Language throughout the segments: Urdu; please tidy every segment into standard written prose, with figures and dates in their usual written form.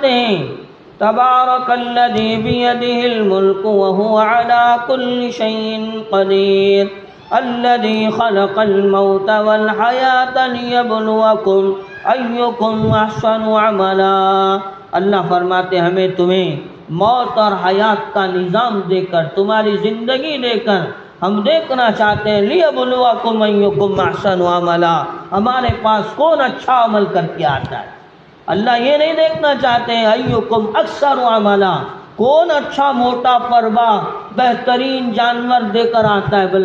فرماتے ہیں تبارک الذی بیدہ الملک وہو علی کل شیء قدیر الذی خلق الموت والحیاۃ لیبلوکم ایکم احسن عملا۔ اللہ فرماتے ہمیں تمہیں موت اور حیات کا نظام دے کر، تمہاری زندگی دے کر ہم دیکھنا چاہتے ہیں لیبلوکم ایکم احسن عملا، ہمارے پاس کون اچھا عمل کر کے آتا ہے۔ اللہ یہ نہیں دیکھنا چاہتے ہیں ایکم اکثر عملا، کون اچھا موٹا پروا بہترین جانور دے کر آتا ہے،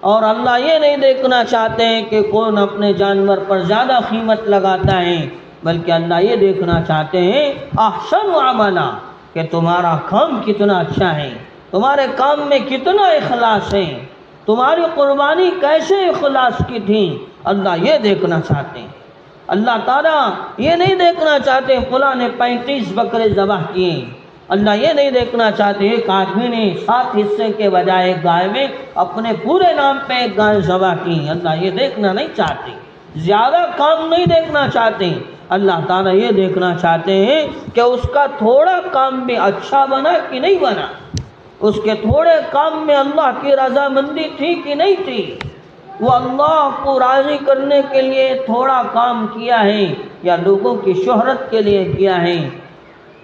اور اللہ یہ نہیں دیکھنا چاہتے ہیں کہ کون اپنے جانور پر زیادہ قیمت لگاتا ہے، بلکہ اللہ یہ دیکھنا چاہتے ہیں احسن عملا، کہ تمہارا کام کتنا اچھا ہے، تمہارے کام میں کتنا اخلاص ہے، تمہاری قربانی کیسے اخلاص کی تھی، اللہ یہ دیکھنا چاہتے ہیں۔ اللہ تعالیٰ یہ نہیں دیکھنا چاہتے فلاں نے 35 بکرے ذبح کیے، اللہ یہ نہیں دیکھنا چاہتے ایک آدمی نے 7 حصے کے بجائے ایک گائے میں اپنے پورے نام پہ ایک گائے ذبح کی، اللہ یہ دیکھنا نہیں چاہتے، زیادہ کام نہیں دیکھنا چاہتے۔ اللہ تعالیٰ یہ دیکھنا چاہتے ہیں کہ اس کا تھوڑا کام بھی اچھا بنا کہ نہیں بنا، اس کے تھوڑے کام میں اللہ کی رضامندی تھی کہ نہیں تھی، وہ اللہ کو راضی کرنے کے لیے تھوڑا کام کیا ہے یا لوگوں کی شہرت کے لیے کیا ہے،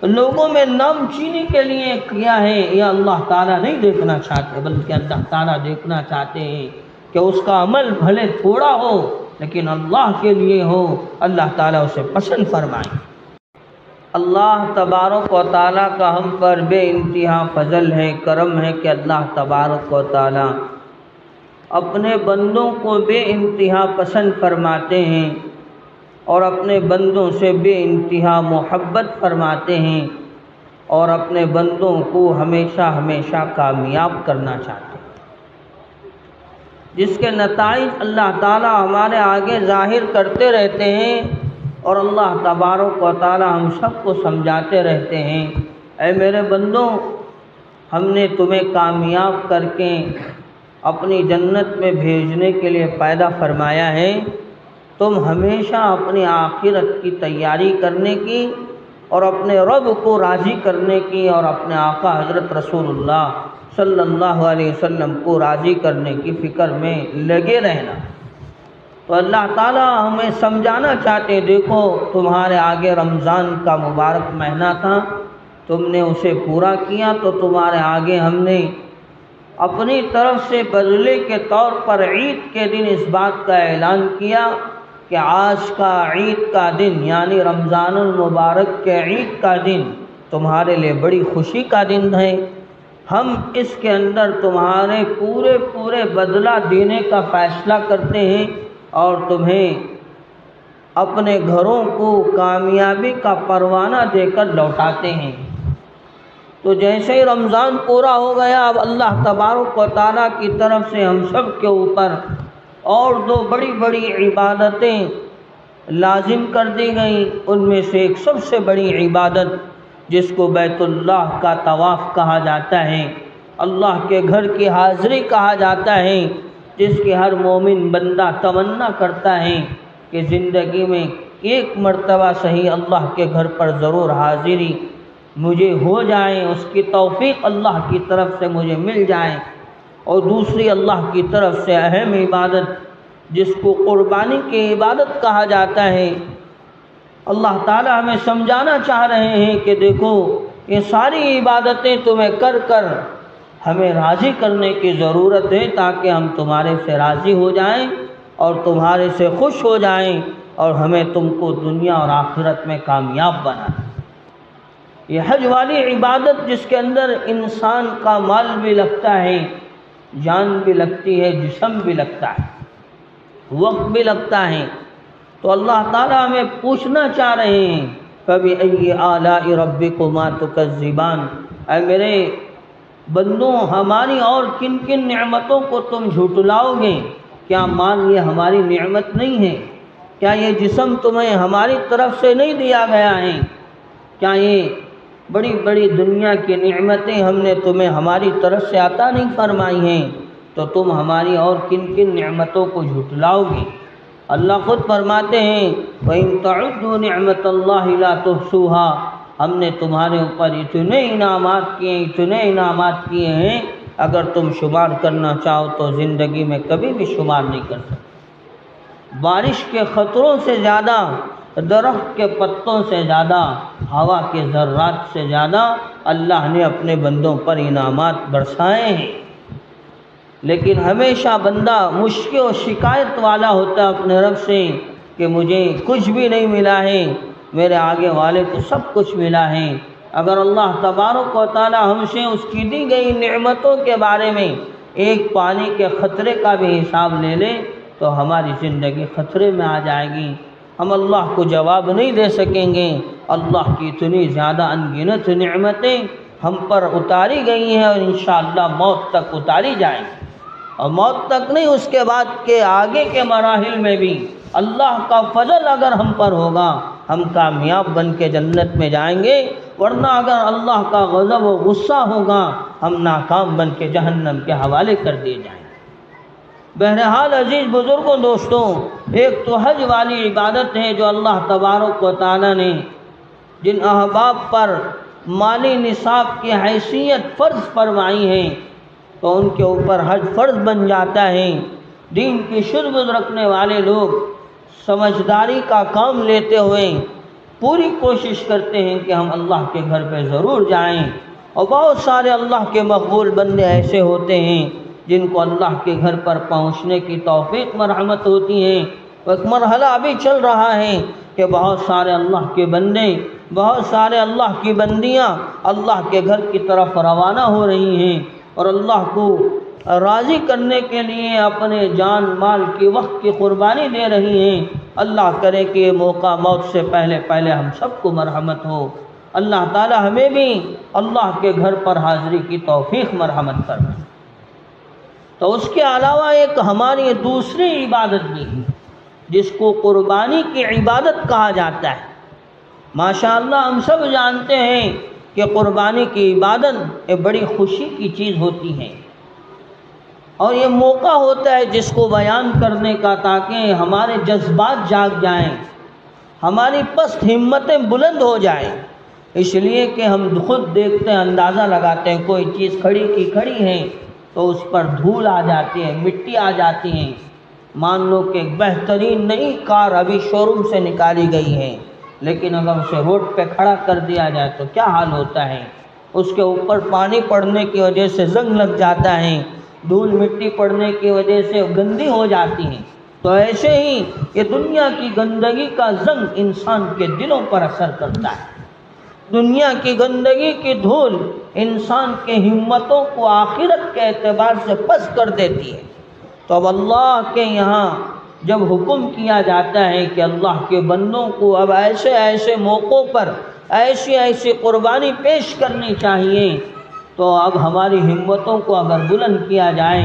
لوگوں میں نام چینی کے لیے کیا ہے، یہ اللہ تعالیٰ نہیں دیکھنا چاہتے، بلکہ اللہ تعالیٰ دیکھنا چاہتے ہیں کہ اس کا عمل بھلے تھوڑا ہو لیکن اللہ کے لیے ہو، اللہ تعالیٰ اسے پسند فرمائے۔ اللہ تبارک و تعالیٰ کا ہم پر بے انتہا فضل ہے، کرم ہے کہ اللہ تبارک و تعالیٰ اپنے بندوں کو بے انتہا پسند فرماتے ہیں اور اپنے بندوں سے بے انتہا محبت فرماتے ہیں اور اپنے بندوں کو ہمیشہ ہمیشہ کامیاب کرنا چاہتے ہیں، جس کے نتائج اللہ تعالیٰ ہمارے آگے ظاہر کرتے رہتے ہیں، اور اللہ تبارک و تعالیٰ ہم سب کو سمجھاتے رہتے ہیں اے میرے بندوں، ہم نے تمہیں کامیاب کر کے اپنی جنت میں بھیجنے کے لیے پیدا فرمایا ہے، تم ہمیشہ اپنی آخرت کی تیاری کرنے کی اور اپنے رب کو راضی کرنے کی اور اپنے آقا حضرت رسول اللہ صلی اللہ علیہ وسلم کو راضی کرنے کی فکر میں لگے رہنا۔ تو اللہ تعالیٰ ہمیں سمجھانا چاہتے، دیکھو تمہارے آگے رمضان کا مبارک مہینہ تھا، تم نے اسے پورا کیا، تو تمہارے آگے ہم نے اپنی طرف سے بدلے کے طور پر عید کے دن اس بات کا اعلان کیا کہ آج کا عید کا دن یعنی رمضان المبارک کے عید کا دن تمہارے لیے بڑی خوشی کا دن ہے، ہم اس کے اندر تمہارے پورے بدلہ دینے کا فیصلہ کرتے ہیں اور تمہیں اپنے گھروں کو کامیابی کا پروانہ دے کر لوٹاتے ہیں۔ تو جیسے ہی رمضان پورا ہو گیا، اب اللہ تبارک و تعالیٰ کی طرف سے ہم سب کے اوپر اور 2 بڑی بڑی عبادتیں لازم کر دی گئیں، ان میں سے ایک سب سے بڑی عبادت جس کو بیت اللہ کا طواف کہا جاتا ہے، اللہ کے گھر کی حاضری کہا جاتا ہے، جس کی ہر مومن بندہ تمنا کرتا ہے کہ زندگی میں ایک مرتبہ صحیح اللہ کے گھر پر ضرور حاضری مجھے ہو جائے، اس کی توفیق اللہ کی طرف سے مجھے مل جائے۔ اور دوسری اللہ کی طرف سے اہم عبادت جس کو قربانی کی عبادت کہا جاتا ہے، اللہ تعالی ہمیں سمجھانا چاہ رہے ہیں کہ دیکھو یہ ساری عبادتیں تمہیں کر کر ہمیں راضی کرنے کی ضرورت ہے، تاکہ ہم تمہارے سے راضی ہو جائیں اور تمہارے سے خوش ہو جائیں اور ہمیں تم کو دنیا اور آخرت میں کامیاب بنائیں۔ یہ حج والی عبادت جس کے اندر انسان کا مال بھی لگتا ہے، جان بھی لگتی ہے، جسم بھی لگتا ہے، وقت بھی لگتا ہے، تو اللہ تعالیٰ ہمیں پوچھنا چاہ رہے ہیں فَبِأَيِّ آلَاءِ رَبِّكُمَا تُكَذِّبَانِ، اے میرے بندوں ہماری اور کن کن نعمتوں کو تم جھٹلاؤ گے؟ کیا مال یہ ہماری نعمت نہیں ہے؟ کیا یہ جسم تمہیں ہماری طرف سے نہیں دیا گیا ہے؟ کیا یہ بڑی بڑی دنیا کی نعمتیں ہم نے تمہیں ہماری طرف سے عطا نہیں فرمائی ہیں؟ تو تم ہماری اور کن کن نعمتوں کو جھٹلاؤ گے؟ اللہ خود فرماتے ہیں وَإِن تَعُدُّوا نِعْمَةَ اللَّهِ لَا تُحْصُوهَا، ہم نے تمہارے اوپر اتنے انعامات کیے ہیں، اگر تم شمار کرنا چاہو تو زندگی میں کبھی بھی شمار نہیں کر سکتے۔ بارش کے قطروں سے زیادہ، درخت کے پتوں سے زیادہ، ہوا کے ذرات سے زیادہ اللہ نے اپنے بندوں پر انعامات برسائے ہیں۔ لیکن ہمیشہ بندہ مشکل و شکایت والا ہوتا ہے اپنے رب سے کہ مجھے کچھ بھی نہیں ملا ہے، میرے آگے والے کو سب کچھ ملا ہے۔ اگر اللہ تبارک و تعالی ہم سے اس کی دی گئی نعمتوں کے بارے میں ایک پانی کے خطرے کا بھی حساب لے لے تو ہماری زندگی خطرے میں آ جائے گی، ہم اللہ کو جواب نہیں دے سکیں گے۔ اللہ کی اتنی زیادہ انگنت نعمتیں ہم پر اتاری گئی ہیں اور انشاءاللہ موت تک اتاری جائیں گی، اور موت تک نہیں، اس کے بعد کے آگے کے مراحل میں بھی اللہ کا فضل اگر ہم پر ہوگا ہم کامیاب بن کے جنت میں جائیں گے، ورنہ اگر اللہ کا غضب و غصہ ہوگا ہم ناکام بن کے جہنم کے حوالے کر دیے جائیں گے۔ بہرحال عزیز بزرگوں، دوستوں، ایک تو حج والی عبادت ہے جو اللہ تبارک و تعالی نے جن احباب پر مالی نصاب کی حیثیت فرض فرمائی ہے تو ان کے اوپر حج فرض بن جاتا ہے۔ دین کی شربت رکھنے والے لوگ سمجھداری کا کام لیتے ہوئے پوری کوشش کرتے ہیں کہ ہم اللہ کے گھر پہ ضرور جائیں، اور بہت سارے اللہ کے مقبول بندے ایسے ہوتے ہیں جن کو اللہ کے گھر پر پہنچنے کی توفیق مرحمت ہوتی ہے۔ ایک مرحلہ ابھی چل رہا ہے کہ بہت سارے اللہ کے بندے، بہت سارے اللہ کی بندیاں اللہ کے گھر کی طرف روانہ ہو رہی ہیں اور اللہ کو راضی کرنے کے لیے اپنے جان مال کی وقت کی قربانی دے رہی ہیں۔ اللہ کرے کہ یہ موقع موت سے پہلے ہم سب کو مرحمت ہو۔ اللہ تعالی ہمیں بھی اللہ کے گھر پر حاضری کی توفیق مرحمت فرمائے۔ تو اس کے علاوہ ایک ہماری دوسری عبادت بھی ہے جس کو قربانی کی عبادت کہا جاتا ہے۔ ماشاءاللہ ہم سب جانتے ہیں کہ قربانی کی عبادت ایک بڑی خوشی کی چیز ہوتی ہے، اور یہ موقع ہوتا ہے جس کو بیان کرنے کا تاکہ ہمارے جذبات جاگ جائیں، ہماری پست ہمتیں بلند ہو جائیں۔ اس لیے کہ ہم خود دیکھتے ہیں، اندازہ لگاتے ہیں، کوئی چیز کھڑی کی کھڑی ہے تو اس پر دھول آ جاتی ہے، مٹی آ جاتی ہے۔ مان لو کہ ایک بہترین نئی کار ابھی شو روم سے نکالی گئی ہے، لیکن اگر اسے روڈ پہ کھڑا کر دیا جائے تو کیا حال ہوتا ہے؟ اس کے اوپر پانی پڑنے کی وجہ سے زنگ لگ جاتا ہے، دھول مٹی پڑنے کی وجہ سے گندی ہو جاتی ہے۔ تو ایسے ہی یہ دنیا کی گندگی کا زنگ انسان کے دلوں پر اثر کرتا ہے۔ دنیا کی گندگی کی دھول انسان کے ہمتوں کو آخرت کے اعتبار سے پست کر دیتی ہے۔ تو اب اللہ کے یہاں جب حکم کیا جاتا ہے کہ اللہ کے بندوں کو اب ایسے ایسے موقعوں پر ایسی قربانی پیش کرنی چاہیے، تو اب ہماری ہمتوں کو اگر بلند کیا جائے،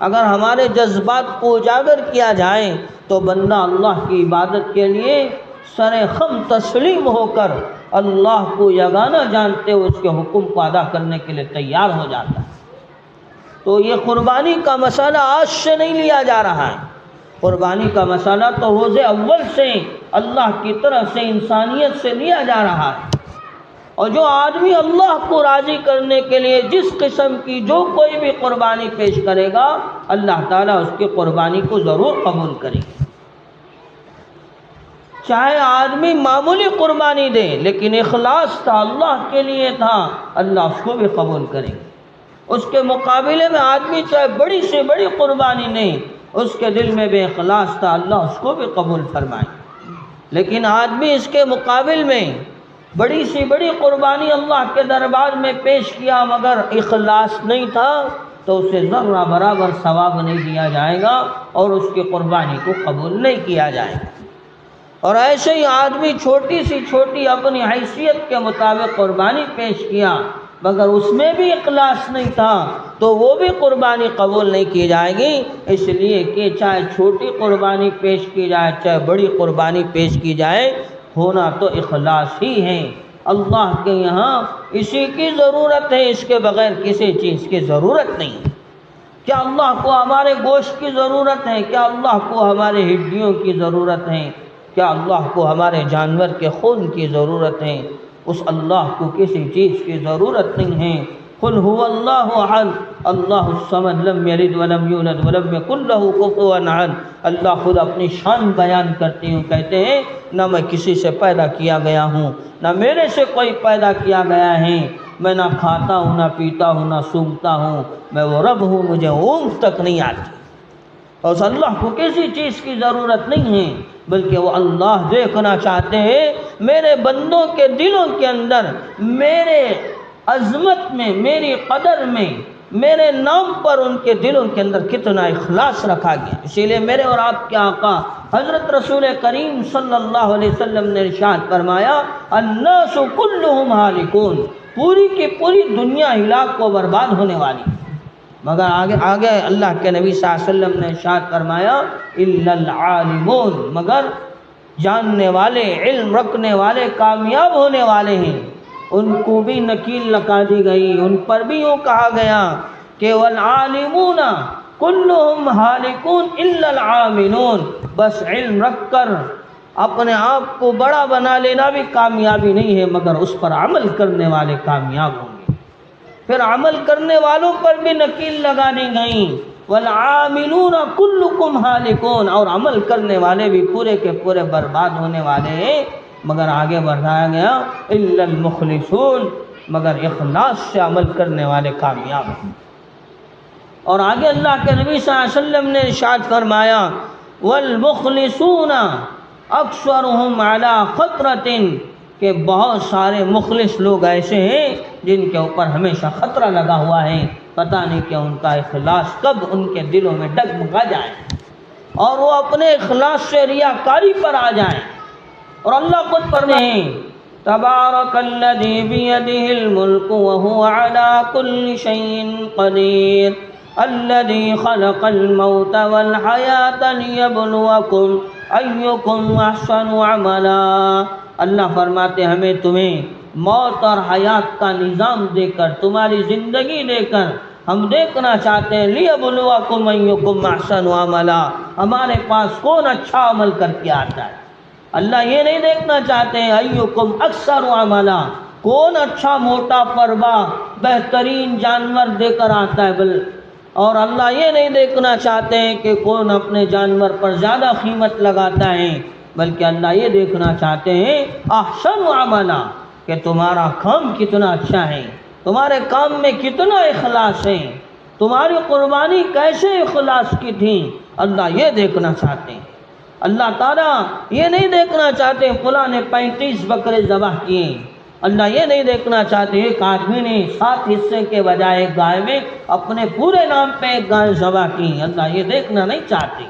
اگر ہمارے جذبات کو اجاگر کیا جائے تو بندہ اللہ کی عبادت کے لیے سر خم تسلیم ہو کر اللہ کو یگانہ جانتے ہوئے اس کے حکم کو ادا کرنے کے لیے تیار ہو جاتا ہے۔ تو یہ قربانی کا مسئلہ آج سے نہیں لیا جا رہا ہے، قربانی کا مسئلہ تو روز اول سے اللہ کی طرف سے انسانیت سے لیا جا رہا ہے، اور جو آدمی اللہ کو راضی کرنے کے لیے جس قسم کی جو کوئی بھی قربانی پیش کرے گا اللہ تعالیٰ اس کی قربانی کو ضرور قبول کرے گا۔ چاہے آدمی معمولی قربانی دے لیکن اخلاص تھا، اللہ کے لیے تھا، اللہ اس کو بھی قبول کرے گا۔ اس کے مقابلے میں آدمی چاہے بڑی سے بڑی قربانی نہیں، اس کے دل میں بے اخلاص تھا، اللہ اس کو بھی قبول فرمائے۔ لیکن آدمی اس کے مقابل میں بڑی سی بڑی قربانی اللہ کے دربار میں پیش کیا مگر اخلاص نہیں تھا تو اسے ذرہ برابر ثواب نہیں دیا جائے گا اور اس کی قربانی کو قبول نہیں کیا جائے گا۔ اور ایسے ہی آدمی چھوٹی سی چھوٹی اپنی حیثیت کے مطابق قربانی پیش کیا مگر اس میں بھی اخلاص نہیں تھا تو وہ بھی قربانی قبول نہیں کی جائے گی، اس لیے کہ چاہے چھوٹی قربانی پیش کی جائے چاہے بڑی قربانی پیش کی جائے ہونا تو اخلاص ہی ہے۔ اللہ کے یہاں اسی کی ضرورت ہے، اس کے بغیر کسی چیز کی ضرورت نہیں۔ کیا اللہ کو ہمارے گوشت کی ضرورت ہے؟ کیا اللہ کو ہمارے ہڈیوں کی ضرورت ہے؟ کیا اللہ کو ہمارے جانور کے خون کی ضرورت ہے؟ اس اللہ کو کسی چیز کی ضرورت نہیں ہے۔ قل هو اللہ احد اللہ الصمد لم یلد ولم یولد ولم یکن لہ کفوا احد۔ اللہ خود اپنی شان بیان کرتے ہیں، کہتے ہیں نہ میں کسی سے پیدا کیا گیا ہوں، نہ میرے سے کوئی پیدا کیا گیا ہے، میں نہ کھاتا ہوں، نہ پیتا ہوں، نہ سونگتا ہوں، میں وہ رب ہوں، مجھے اونگ تک نہیں آتی۔ اور اس اللہ کو کسی چیز کی ضرورت نہیں ہے، بلکہ وہ اللہ دیکھنا چاہتے ہیں میرے بندوں کے دلوں کے اندر میرے عظمت میں، میری قدر میں، میرے نام پر ان کے دلوں کے اندر کتنا اخلاص رکھا گیا۔ اسی لیے میرے اور آپ کے آقا حضرت رسول کریم صلی اللہ علیہ وسلم نے ارشاد فرمایا الناس کلہم ہالکون، پوری کی پوری دنیا ہلاک و برباد ہونے والی، مگر آگے اللہ کے نبی صلی اللہ علیہ وسلم نے ارشاد فرمایا الا العالمون، مگر جاننے والے، علم رکھنے والے کامیاب ہونے والے ہیں۔ ان کو بھی نکیل لگا دی گئی، ان پر بھی یوں کہا گیا کہ والعالمون کلہم ہالکون الا العاملون، بس علم رکھ کر اپنے آپ کو بڑا بنا لینا بھی کامیابی نہیں ہے، مگر اس پر عمل کرنے والے کامیاب ہوں گے۔ پھر عمل کرنے والوں پر بھی نکیل لگا دی گئی والعاملون کلکم ہالکون، اور عمل کرنے والے بھی پورے کے پورے برباد ہونے والے ہیں، مگر آگے بڑھایا گیا الا المخلصون، مگر اخلاص سے عمل کرنے والے کامیاب ہیں۔ اور آگے اللہ کے نبی صلی اللہ علیہ وسلم نے ارشاد فرمایا والمخلصون اکثرهم علی خطرۃ، کہ بہت سارے مخلص لوگ ایسے ہیں جن کے اوپر ہمیشہ خطرہ لگا ہوا ہے، پتہ نہیں کہ ان کا اخلاص کب ان کے دلوں میں ڈگمگا جائے اور وہ اپنے اخلاص سے ریاکاری پر آ جائیں۔ اور اللہ خود فرماتے ہیں تبارک الذی بیدہ الملک وہو علی کل شیء قدیر الذی خلق الموت والحیاۃ لیبلوکم ایکم احسن عملا۔ اللہ فرماتے ہمیں تمہیں موت اور حیات کا نظام دے کر، تمہاری زندگی دے کر ہم دیکھنا چاہتے ہیں لیبلوکم ایکم احسن عملا، ہمارے پاس کون اچھا عمل کر کے آتا ہے۔ اللہ یہ نہیں دیکھنا چاہتے ہیں ایکم اکثر عملا، کون اچھا موٹا پروا بہترین جانور دے کر آتا ہے، اور اللہ یہ نہیں دیکھنا چاہتے ہیں کہ کون اپنے جانور پر زیادہ قیمت لگاتا ہے، بلکہ اللہ یہ دیکھنا چاہتے ہیں احسن عملا، کہ تمہارا کام کتنا اچھا ہے، تمہارے کام میں کتنا اخلاص ہے، تمہاری قربانی کیسے اخلاص کی تھی، اللہ یہ دیکھنا چاہتے ہیں۔ اللہ تعالیٰ یہ نہیں دیکھنا چاہتے فلاں نے 35 بکرے ذبح کیے، اللہ یہ نہیں دیکھنا چاہتے ایک آدمی نے 7 حصے کے بجائے گائے میں اپنے پورے نام پہ ایک گائے ذبح کی، اللہ یہ دیکھنا نہیں چاہتے،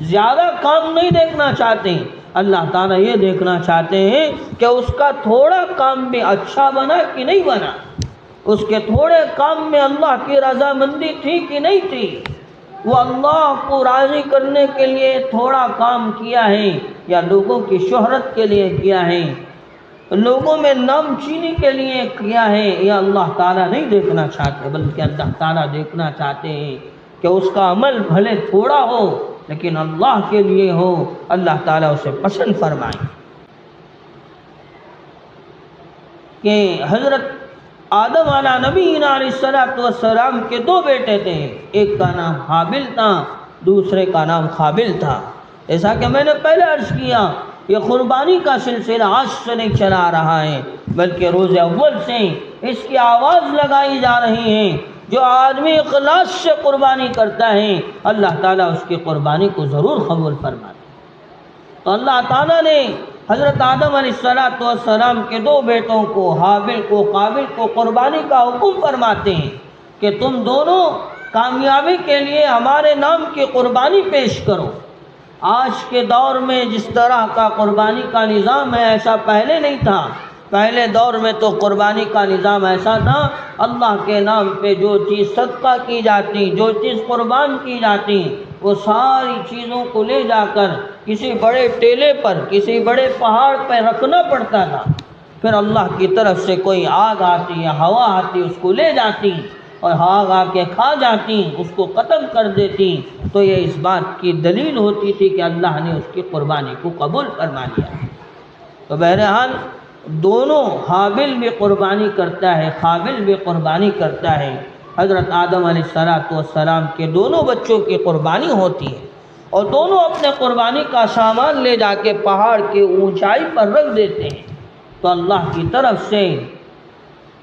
زیادہ کام نہیں دیکھنا چاہتے۔ اللہ تعالیٰ یہ دیکھنا چاہتے ہیں کہ اس کا تھوڑا کام بھی اچھا بنا کہ نہیں بنا، اس کے تھوڑے کام میں اللہ کی رضامندی تھی کہ نہیں تھی، وہ اللہ کو راضی کرنے کے لیے تھوڑا کام کیا ہے یا لوگوں کی شہرت کے لیے کیا ہے، لوگوں میں نام چینی کے لیے کیا ہے، یا اللہ تعالیٰ نہیں دیکھنا چاہتے، بلکہ اللہ تعالیٰ دیکھنا چاہتے ہیں کہ اس کا عمل بھلے تھوڑا ہو لیکن اللہ کے لیے ہو، اللہ تعالیٰ اسے پسند فرمائے۔ کہ حضرت آدم علیہ نبینا علیہ السلام کے 2 بیٹے تھے، ایک کا نام حابل تھا، دوسرے کا نام قابل تھا۔ ایسا کہ میں نے پہلے عرض کیا یہ قربانی کا سلسلہ آج سے نہیں چلا رہا ہے، بلکہ روز اول سے اس کی آواز لگائی جا رہی ہے۔ جو آدمی اخلاص سے قربانی کرتا ہے اللہ تعالیٰ اس کی قربانی کو ضرور قبول فرماتا ہے۔ تو اللہ تعالیٰ نے حضرت آدم علیہ السلام کے 2 بیٹوں کو، حابل کو قابل کو قربانی کا حکم فرماتے ہیں کہ تم دونوں کامیابی کے لیے ہمارے نام کی قربانی پیش کرو۔ آج کے دور میں جس طرح کا قربانی کا نظام ہے ایسا پہلے نہیں تھا۔ پہلے دور میں تو قربانی کا نظام ایسا تھا اللہ کے نام پہ جو چیز صدقہ کی جاتی، جو چیز قربان کی جاتی، وہ ساری چیزوں کو لے جا کر کسی بڑے ٹیلے پر، کسی بڑے پہاڑ پہ رکھنا پڑتا تھا، پھر اللہ کی طرف سے کوئی آگ آتی یا ہوا آتی اس کو لے جاتی اور آگ آ کے کھا جاتی، اس کو ختم کر دیتی، تو یہ اس بات کی دلیل ہوتی تھی کہ اللہ نے اس کی قربانی کو قبول فرما لیا۔ تو بہرحال دونوں حابل بھی قربانی کرتا ہے، قابل بھی قربانی کرتا ہے۔ حضرت آدم علیہ السلام کے دونوں بچوں کی قربانی ہوتی ہے، اور دونوں اپنے قربانی کا سامان لے جا کے پہاڑ کی اونچائی پر رکھ دیتے ہیں، تو اللہ کی طرف سے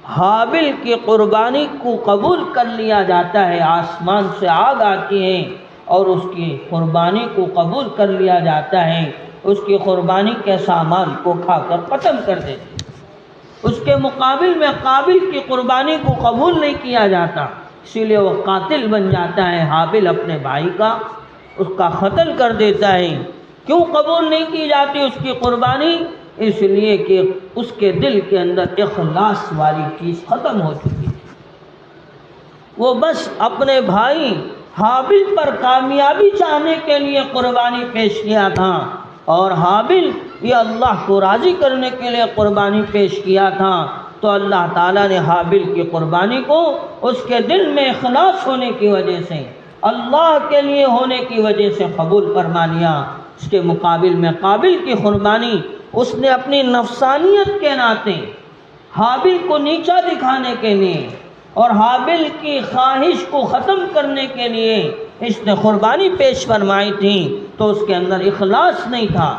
حابل کی قربانی کو قبول کر لیا جاتا ہے۔ آسمان سے آگ آتی ہے اور اس کی قربانی کو قبول کر لیا جاتا ہے، اس کی قربانی کے سامان کو کھا کر ختم کر دیتے ہیں۔ اس کے مقابل میں قابل کی قربانی کو قبول نہیں کیا جاتا، اسی لیے وہ قاتل بن جاتا ہے، حابل اپنے بھائی کا اس کا قتل کر دیتا ہے۔ کیوں قبول نہیں کی جاتی اس کی قربانی؟ اس لیے کہ اس کے دل کے اندر اخلاص والی چیز ختم ہو چکی ہے۔ وہ بس اپنے بھائی حابل پر کامیابی چاہنے کے لیے قربانی پیش کیا تھا، اور حابل یہ اللہ کو راضی کرنے کے لیے قربانی پیش کیا تھا، تو اللہ تعالیٰ نے حابل کی قربانی کو اس کے دل میں اخلاص ہونے کی وجہ سے، اللہ کے لیے ہونے کی وجہ سے قبول فرما لیا۔ اس کے مقابل میں قابل کی قربانی اس نے اپنی نفسانیت کے ناطے حابل کو نیچا دکھانے کے لیے اور حابل کی خواہش کو ختم کرنے کے لیے اس نے قربانی پیش فرمائی تھی، تو اس کے اندر اخلاص نہیں تھا،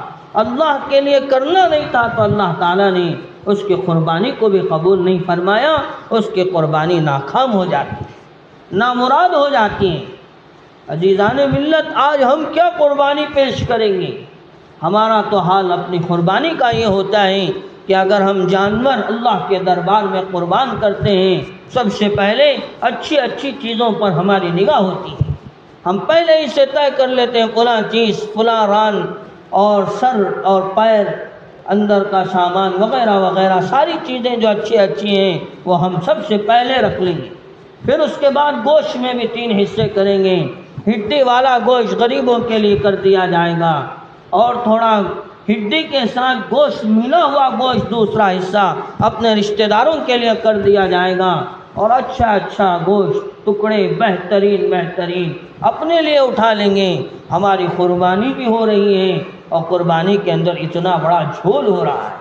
اللہ کے لیے کرنا نہیں تھا، تو اللہ تعالیٰ نے اس کی قربانی کو بھی قبول نہیں فرمایا، اس کی قربانی ناکام ہو جاتی ہے، نامراد ہو جاتی ہے۔ عزیزان ملت، آج ہم کیا قربانی پیش کریں گے؟ ہمارا تو حال اپنی قربانی کا یہ ہوتا ہے کہ اگر ہم جانور اللہ کے دربار میں قربان کرتے ہیں، سب سے پہلے اچھی اچھی چیزوں پر ہماری نگاہ ہوتی ہے۔ ہم پہلے ہی سے طے کر لیتے ہیں فلاں چیز، فلاں ران اور سر اور پیر، اندر کا سامان وغیرہ وغیرہ، ساری چیزیں جو اچھی اچھی ہیں وہ ہم سب سے پہلے رکھ لیں گے۔ پھر اس کے بعد گوشت میں بھی 3 حصے کریں گے۔ ہڈی والا گوشت غریبوں کے لیے کر دیا جائے گا، اور تھوڑا ہڈی کے ساتھ گوشت ملا ہوا گوشت دوسرا حصہ اپنے رشتہ داروں کے لیے کر دیا جائے گا، اور اچھا گوشت ٹکڑے بہترین اپنے لیے اٹھا لیں گے۔ ہماری قربانی بھی ہو رہی ہے، اور قربانی کے اندر اتنا بڑا جھول ہو رہا ہے،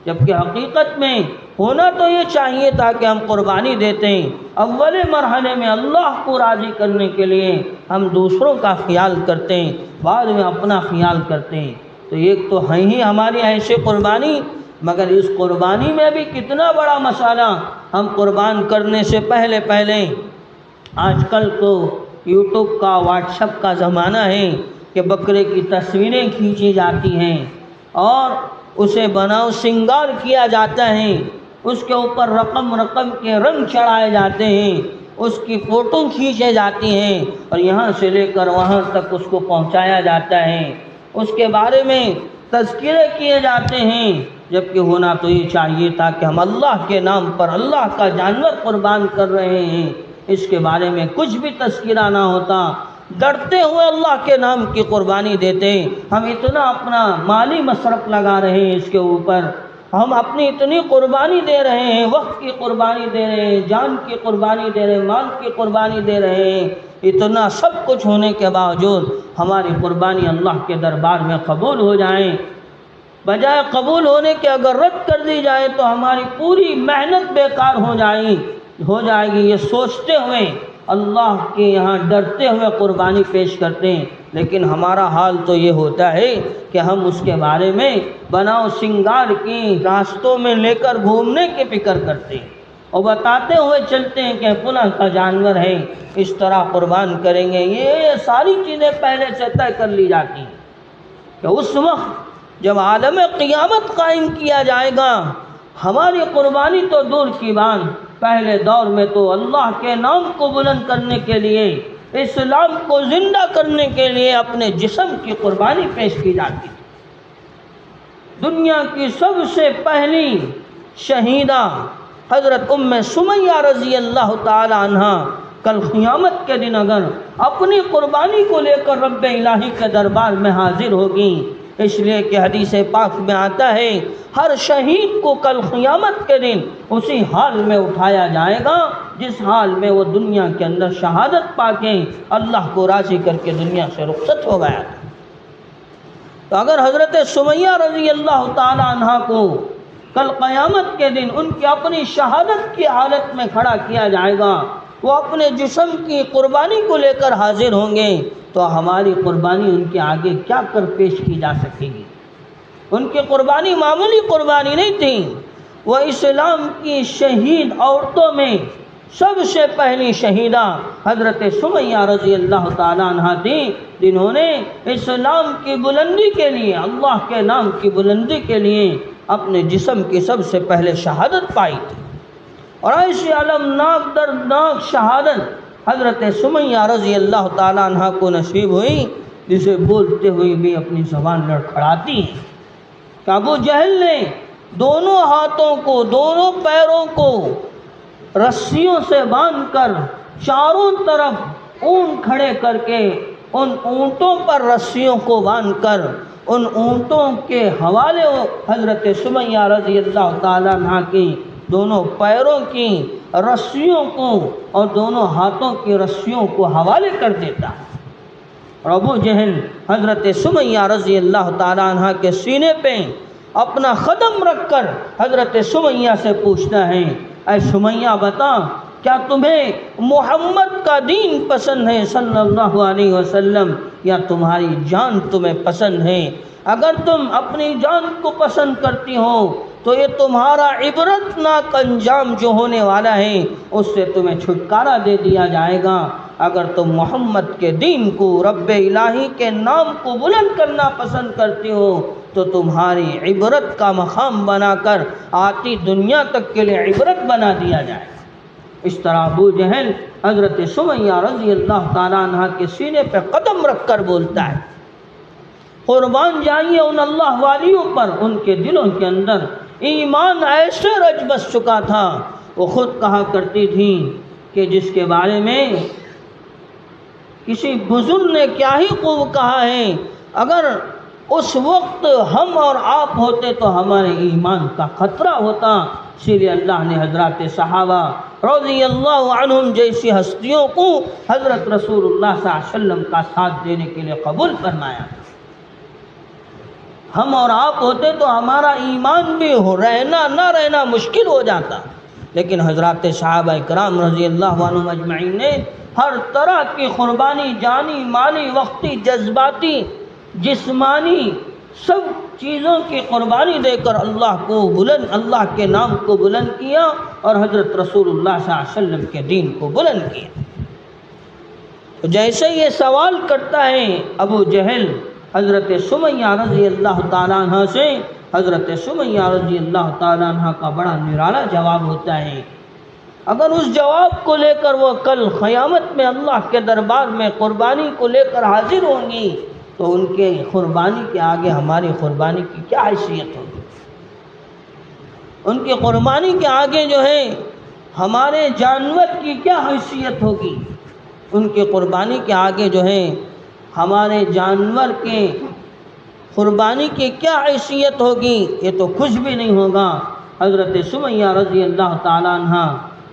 جبکہ حقیقت میں ہونا تو یہ چاہیے تھا کہ ہم قربانی دیتے ہیں اول مرحلے میں اللہ کو راضی کرنے کے لیے، ہم دوسروں کا خیال کرتے ہیں، بعد میں اپنا خیال کرتے ہیں۔ تو ایک تو ہے ہی ہماری ایسے قربانی، مگر اس قربانی میں بھی کتنا بڑا مسئلہ، ہم قربان کرنے سے پہلے آج کل تو یوٹیوب کا واٹس ایپ کا زمانہ ہے کہ بکرے کی تصویریں کھینچی جاتی ہیں اور اسے بناؤ سنگار کیا جاتا ہے، اس کے اوپر رقم کے رنگ چڑھائے جاتے ہیں، اس کی فوٹو کھینچے جاتی ہیں، اور یہاں سے لے کر وہاں تک اس کو پہنچایا جاتا ہے، اس کے بارے میں تذکرے کیے جاتے ہیں، جبکہ ہونا تو یہ چاہیے تھا کہ ہم اللہ کے نام پر اللہ کا جانور قربان کر رہے ہیں، اس کے بارے میں کچھ بھی تذکرہ نہ ہوتا، ڈرتے ہوئے اللہ کے نام کی قربانی دیتے۔ ہم اتنا اپنا مالی مصرف لگا رہے ہیں اس کے اوپر، ہم اپنی اتنی قربانی دے رہے ہیں، وقت کی قربانی دے رہے ہیں، جان کی قربانی دے رہے ہیں، مال کی قربانی دے رہے ہیں، اتنا سب کچھ ہونے کے باوجود ہماری قربانی اللہ کے دربار میں قبول ہو جائیں، بجائے قبول ہونے کے اگر رد کر دی جائے تو ہماری پوری محنت بیکار ہو جائے گی، یہ سوچتے ہوئے اللہ کے یہاں ڈرتے ہوئے قربانی پیش کرتے ہیں۔ لیکن ہمارا حال تو یہ ہوتا ہے کہ ہم اس کے بارے میں بناؤ سنگار کی راستوں میں لے کر گھومنے کی فکر کرتے ہیں، اور بتاتے ہوئے چلتے ہیں کہ فلاں کا جانور ہے، اس طرح قربان کریں گے۔ یہ ساری چیزیں پہلے سے طے کر لی جاتی ہیں کہ اس وقت جب عالم قیامت قائم کیا جائے گا، ہماری قربانی تو دور کی بات، پہلے دور میں تو اللہ کے نام کو بلند کرنے کے لیے، اسلام کو زندہ کرنے کے لیے اپنے جسم کی قربانی پیش کی جاتی تھی۔ دنیا کی سب سے پہلی شہیدہ حضرت ام سمیہ رضی اللہ تعالی عنہ کل قیامت کے دن اگر اپنی قربانی کو لے کر رب الہی کے دربار میں حاضر ہوگی، اس لیے کہ حدیث پاک میں آتا ہے ہر شہید کو کل قیامت کے دن اسی حال میں اٹھایا جائے گا جس حال میں وہ دنیا کے اندر شہادت پا کے اللہ کو راضی کر کے دنیا سے رخصت ہو گیا تھا۔ تو اگر حضرت سمیہ رضی اللہ تعالی عنہ کو کل قیامت کے دن ان کی اپنی شہادت کی حالت میں کھڑا کیا جائے گا، وہ اپنے جسم کی قربانی کو لے کر حاضر ہوں گے، تو ہماری قربانی ان کے آگے کیا کر پیش کی جا سکے گی؟ ان کی قربانی معمولی قربانی نہیں تھی، وہ اسلام کی شہید عورتوں میں سب سے پہلی شہیدہ حضرت سمیہ رضی اللہ تعالیٰ عنہ تھیں، جنہوں نے اسلام کی بلندی کے لیے، اللہ کے نام کی بلندی کے لیے اپنے جسم کی سب سے پہلے شہادت پائی تھی۔ اور ایسی المناک دردناک شہادت حضرت سمیہ رضی اللہ تعالیٰ عنہ کو نصیب ہوئی، جسے بولتے ہوئے بھی اپنی زبان لڑکھڑاتی ہیں کہ ابو جہل نے دونوں ہاتھوں کو، دونوں پیروں کو رسیوں سے باندھ کر چاروں طرف اونٹ کھڑے کر کے، ان اونٹوں پر رسیوں کو باندھ کر ان اونٹوں کے حوالے حضرت سمیہ رضی اللہ تعالیٰ عنہ کی دونوں پیروں کی رسیوں کو اور دونوں ہاتھوں کی رسیوں کو حوالے کر دیتا ہے، اور ابو جہل حضرت سمیہ رضی اللہ تعالیٰ عنہ کے سینے پہ اپنا قدم رکھ کر حضرت سمیہ سے پوچھتا ہے، اے سمیہ بتا، کیا تمہیں محمد کا دین پسند ہے صلی اللہ علیہ وسلم، یا تمہاری جان تمہیں پسند ہے؟ اگر تم اپنی جان کو پسند کرتی ہو تو یہ تمہارا عبرتناک انجام جو ہونے والا ہے اس سے تمہیں چھٹکارا دے دیا جائے گا۔ اگر تم محمد کے دین کو، رب الہی کے نام کو بلند کرنا پسند کرتی ہو تو تمہاری عبرت کا مقام بنا کر آتی دنیا تک کے لیے عبرت بنا دیا جائے گا۔ اس طرح ابو جہل حضرت سمیہ رضی اللہ تعالیٰ عنہ کے سینے پہ قدم رکھ کر بولتا ہے، قربان جائیے ان اللہ والیوں پر، ان کے دلوں کے اندر ایمان ایسے رچ بس چکا تھا، وہ خود کہا کرتی تھیں کہ جس کے بارے میں کسی بزرگ نے کیا ہی خوب کہا ہے، اگر اس وقت ہم اور آپ ہوتے تو ہمارے ایمان کا خطرہ ہوتا۔ اسی لیے اللہ نے حضرات صحابہ رضی اللہ عنہم جیسی ہستیوں کو حضرت رسول اللہ صلی اللہ علیہ وسلم کا ساتھ دینے کے لیے قبول فرمایا۔ ہم اور آپ ہوتے تو ہمارا ایمان بھی رہنا نہ رہنا مشکل ہو جاتا، لیکن حضرات صحابہ کرام رضی اللہ عنہم اجمعین نے ہر طرح کی قربانی، جانی، مالی، وقتی، جذباتی، جسمانی، سب چیزوں کی قربانی دے کر اللہ کے نام کو بلند کیا اور حضرت رسول اللہ صلی اللہ علیہ وسلم کے دین کو بلند کیا۔ تو جیسے یہ سوال کرتا ہے ابو جہل حضرت سمیہ رضی اللہ تعالیٰ عنہ سے، حضرت سمیہ رضی اللہ تعالیٰ عنہ کا بڑا نرالا جواب ہوتا ہے۔ اگر اس جواب کو لے کر وہ کل قیامت میں اللہ کے دربار میں قربانی کو لے کر حاضر ہوں گی تو ان کے قربانی کے آگے ہماری قربانی کی کیا حیثیت ہوگی؟ ان کی قربانی کے آگے جو ہے ہمارے جانور کی کیا حیثیت ہوگی؟ ان کی قربانی کے آگے جو ہے ہمارے جانور کے قربانی کی کیا حیثیت ہوگی؟ یہ تو کچھ بھی نہیں ہوگا۔ حضرت سمیہ رضی اللہ تعالیٰ عنہ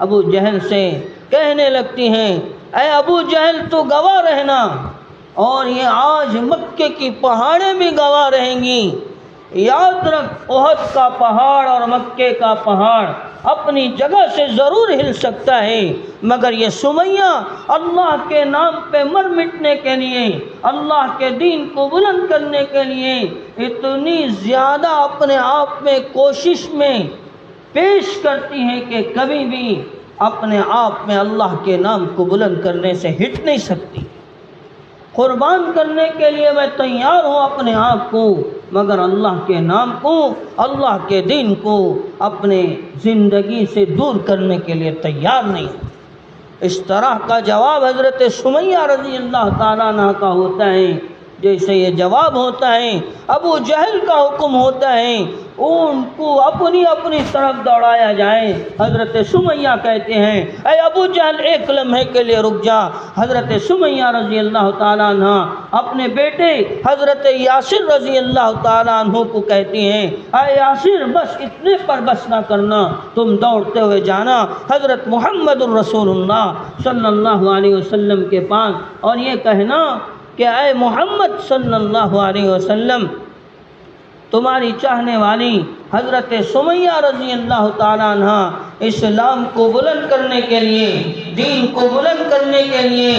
ابو جہل سے کہنے لگتی ہیں، اے ابو جہل تو گواہ رہنا، اور یہ آج مکے کی پہاڑیں بھی گواہ رہیں گی۔ یاد رکھ، احد کا پہاڑ اور مکے کا پہاڑ اپنی جگہ سے ضرور ہل سکتا ہے، مگر یہ سمیہ اللہ کے نام پہ مر مٹنے کے لیے، اللہ کے دین کو بلند کرنے کے لیے اتنی زیادہ اپنے آپ میں کوشش میں پیش کرتی ہے کہ کبھی بھی اپنے آپ میں اللہ کے نام کو بلند کرنے سے ہٹ نہیں سکتی۔ قربان کرنے کے لیے میں تیار ہوں اپنے آپ کو، مگر اللہ کے نام کو، اللہ کے دین کو اپنے زندگی سے دور کرنے کے لیے تیار نہیں ہوں۔ اس طرح کا جواب حضرت سمیہ رضی اللہ تعالیٰ عنہ کا ہوتا ہے۔ جیسے یہ جواب ہوتا ہے، ابو جہل کا حکم ہوتا ہے اونٹ کو اپنی اپنی طرف دوڑایا جائے۔ حضرت سمیہ کہتے ہیں، اے ابو جہل ایک لمحے کے لیے رک جا۔ حضرت سمیہ رضی اللہ تعالیٰ عنہ اپنے بیٹے حضرت یاسر رضی اللہ تعالیٰ عنہ کو کہتی ہیں، اے یاسر بس اتنے پر بس نہ کرنا، تم دوڑتے ہوئے جانا حضرت محمد الرسول اللہ صلی اللہ علیہ وسلم کے پاس، اور یہ کہنا کہ اے محمد صلی اللہ علیہ وسلم، تمہاری چاہنے والی حضرت سمیہ رضی اللہ تعالیٰ عنہ اسلام کو بلند کرنے کے لیے، دین کو بلند کرنے کے لیے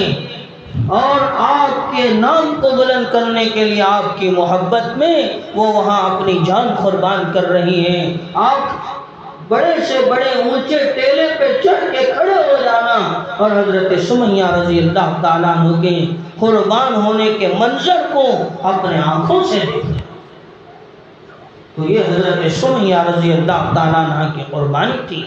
اور آپ کے نام کو بلند کرنے کے لیے، آپ کی محبت میں وہ وہاں اپنی جان قربان کر رہی ہیں۔ آپ بڑے سے بڑے اونچے ٹیلے پہ چڑھ کے کھڑے ہو جانا اور حضرت سمیہ رضی اللہ تعالیٰ عنہ کے قربان ہونے کے منظر کو اپنے آنکھوں سے دیکھیں، تو یہ حضرت سمیہ رضی اللہ تعالیٰ عنہ کی قربانی تھی۔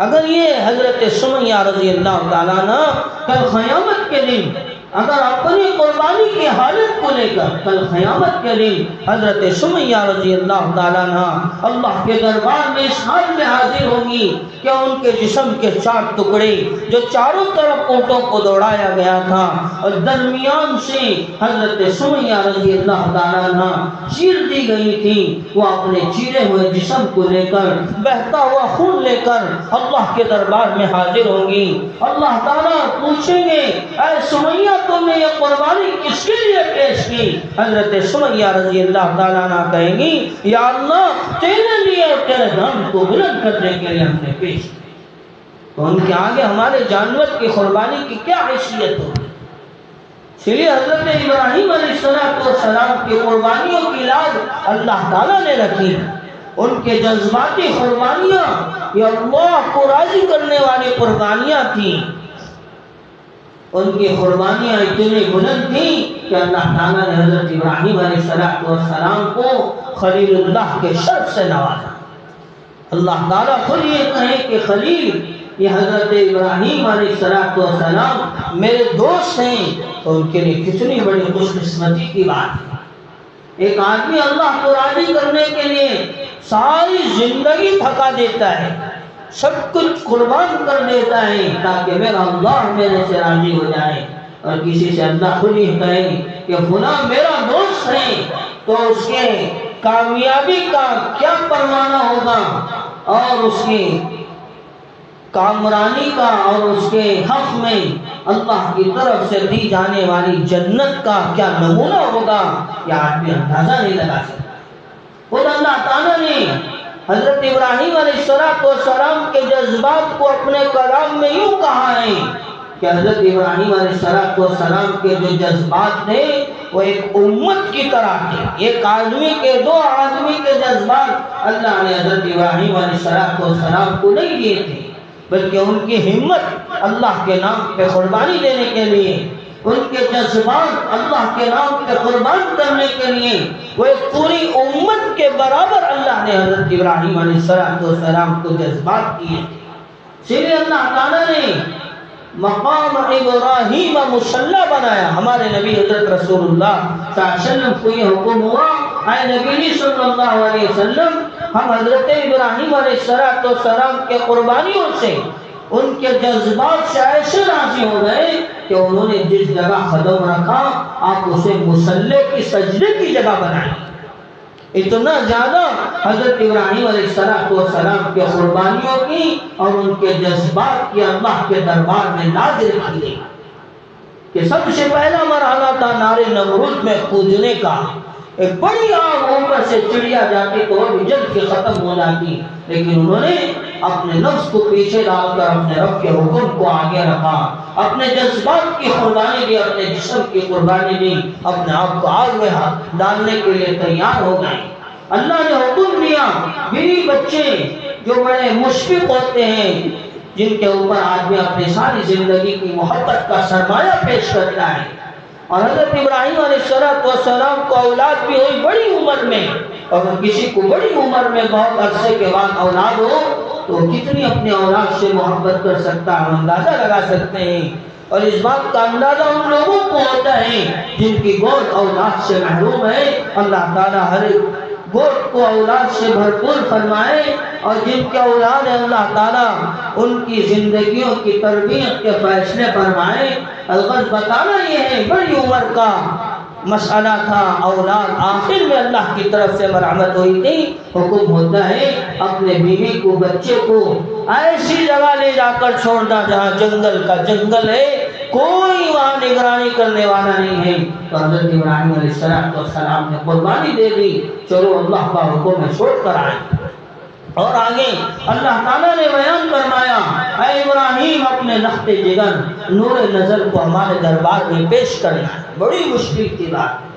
اگر یہ حضرت سمیہ رضی اللہ تعالیٰ عنہ کل قیامت کے دن اگر اپنی قربانی کی حالت کو لے کر کل قیامت کے دن حضرت سمیہ رضی اللہ تعالیٰ عنہ اللہ کے دربار میں اس حال میں حاضر ہوگی کہ ان کے جسم کے 4 ٹکڑے جو چاروں طرف اونٹوں کو دوڑایا گیا تھا اور درمیان سے حضرت سمیہ رضی اللہ تعالیٰ عنہ چیر دی گئی تھی، وہ اپنے چیرے ہوئے جسم کو لے کر، بہتا ہوا خون لے کر اللہ کے دربار میں حاضر ہوگی۔ اللہ تعالیٰ پوچھیں گے، اے سمیہ تم نے یہ قربانی کس کے لیے پیش کی؟ حضرت سمیہ رضی اللہ تعالیٰ عنہ کہیں گی، یا اللہ تیرے لیے اور تیرے نام کو بلند کرنے کے لیے ہم نے پیش کی۔ تو ان کے آگے ہمارے جانور کی قربانی کی کیا حیثیت ہوگی؟ اس لیے حضرت ابراہیم علیہ السلام کی قربانیوں کی لاج اللہ تعالیٰ نے رکھی۔ ان کے جذباتی قربانیاں یہ اللہ کو راضی کرنے والی قربانیاں تھیں۔ ان کی قربانیاں اتنی بلند تھیں کہ اللہ تعالیٰ نے حضرت ابراہیم علیہ السلام کو خلیل اللہ کے شرف سے نوازا۔ اللہ تعالیٰ خود یہ کہے کہ خلیل، یہ حضرت ابراہیم علیہ السلام میرے دوست ہیں، تو ان کے لیے کتنی بڑی خوش قسمتی کی بات ہے۔ ایک آدمی اللہ کو راضی کرنے کے لیے ساری زندگی تھکا دیتا ہے، سب کچھ قربان کر دیتا ہے تاکہ میرا اللہ میرے سے راضی ہو جائے، اور کسی سے اللہ خود ہی کہے کہ فلاں میرا دوست ہے، تو اس کے کامیابی کا کیا پروانہ ہوگا اور اس کی کامرانی کا اور اس کے حق میں اللہ کی طرف سے دی جانے والی جنت کا کیا نمونہ ہوگا، یہ آدمی اندازہ نہیں لگا سکتا۔ خود اللہ تعالیٰ نے حضرت ابراہیم علیہ السلام کے جذبات کو اپنے کلام میں یوں کہا ہے کہ حضرت ابراہیم علیہ السلام کے جو جذبات تھے وہ ایک امت کی طرح تھے۔ ایک آدمی کے، 2 آدمی کے جذبات اللہ نے حضرت ابراہیم علیہ السلام کو نہیں دیے تھے، بلکہ ان کی ہمت اللہ کے نام پہ قربانی دینے کے لیے، ان کے جذبات اللہ کے نام پہ قربان کرنے کے لیے، وہ ایک پوری امت کے برابر اللہ نے حضرت ابراہیم علیہ السلام کو جذبات دیے۔ اسی لیے اللہ تعالیٰ نے مقام ابراہیم مصلی بنایا۔ ہمارے نبی حضرت رسول اللہ صلی اللہ علیہ وسلم کو یہ حکم ہوا، اے نبی صلی اللہ علیہ وسلم، ہم حضرت ابراہیم علیہ السلام کے قربانیوں سے، ان کے جذبات سے ایسے راضی ہو گئے کہ انہوں نے جس جگہ قدم رکھا آپ اسے مصلی کی سجدے کی جگہ بنائی۔ اتنا زیادہ حضرت ابراہیم علیہ السلام کے قربانیوں کی اور ان کے جذبات کی اللہ کے دربار میں لاج رکھی گئی کہ سب سے پہلا مرحلہ تھا نار نمرود میں کودنے کا۔ ایک بڑی آگ اوپر سے چڑیا جاتی تو وہ بھی جل کے ختم ہو جاتی، لیکن انہوں نے اپنے نفس کو پیچھے ڈال کر اپنے رب کے حکم کو آگے رکھا، اپنے جذبات کی قربانی دی، اپنے جسم کی قربانی دی، اپنے آپ کو آگ میں ڈالنے کے لیے تیار ہو گئے۔ اللہ نے حکم دیا، بیوی بچے جو بڑے مشفق ہوتے ہیں، جن کے اوپر آدمی اپنی ساری زندگی کی محبت کا سرمایہ پیش کرتا ہے، اور حضرت ابراہیم علیہ السلام کو اولاد بھی ہوئی بڑی عمر میں، اور کسی کو بڑی عمر میں بہت عرصے کے بعد اولاد ہو تو کتنی اپنی اولاد سے محبت کر سکتا ہے، ہم اندازہ لگا سکتے ہیں۔ اور اس بات کا اندازہ ان لوگوں کو ہوتا ہے جن کی گود اولاد سے محروم ہے۔ اللہ تعالیٰ ہر گود کو اولاد سے بھرپور فرمائے، اور جن کے اولاد ہے اللہ تعالیٰ ان کی زندگیوں کی تربیت کے فیصلے فرمائے۔ الغرض بتانا یہ ہے، بڑی عمر کا مسئلہ تھا، اولاد آخر میں اللہ کی طرف سے مرحمت ہوئی تھی۔ حکم ہوتا ہے اپنے بیوی کو، بچے کو ایسی جگہ لے جا کر چھوڑنا جہاں جنگل کا جنگل ہے، کوئی وہاں نگرانی کرنے والا نہیں ہے۔ تو حضرت ابراہیم علیہ السلام نے قربانی دے دی، چلو اللہ کا حکم ہے چھوڑ کر آئے۔ اور آگے اللہ تعالیٰ نے بیان فرمایا، اے ابراہیم اپنے لخت جگر نور نظر کو ہمارے دربار میں پیش کرنا ہے۔ بڑی مشکل کی بات،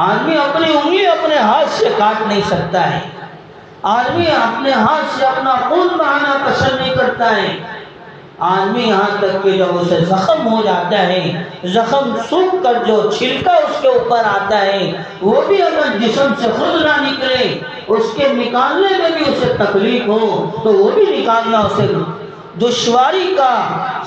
آدمی اپنی انگلی اپنے ہاتھ سے کاٹ نہیں سکتا ہے، آدمی اپنے ہاتھ سے اپنا خون بہانا پسند نہیں کرتا ہے، آدمی یہاں تک کہ جب اسے زخم ہو جاتا ہے، زخم سوکھ کر جو چھلکا اس کے اوپر آتا ہے وہ بھی اگر جسم سے خود نہ نکلے، اس کے نکالنے میں بھی اسے تکلیف ہو تو وہ بھی نکالنا اسے دشواری کا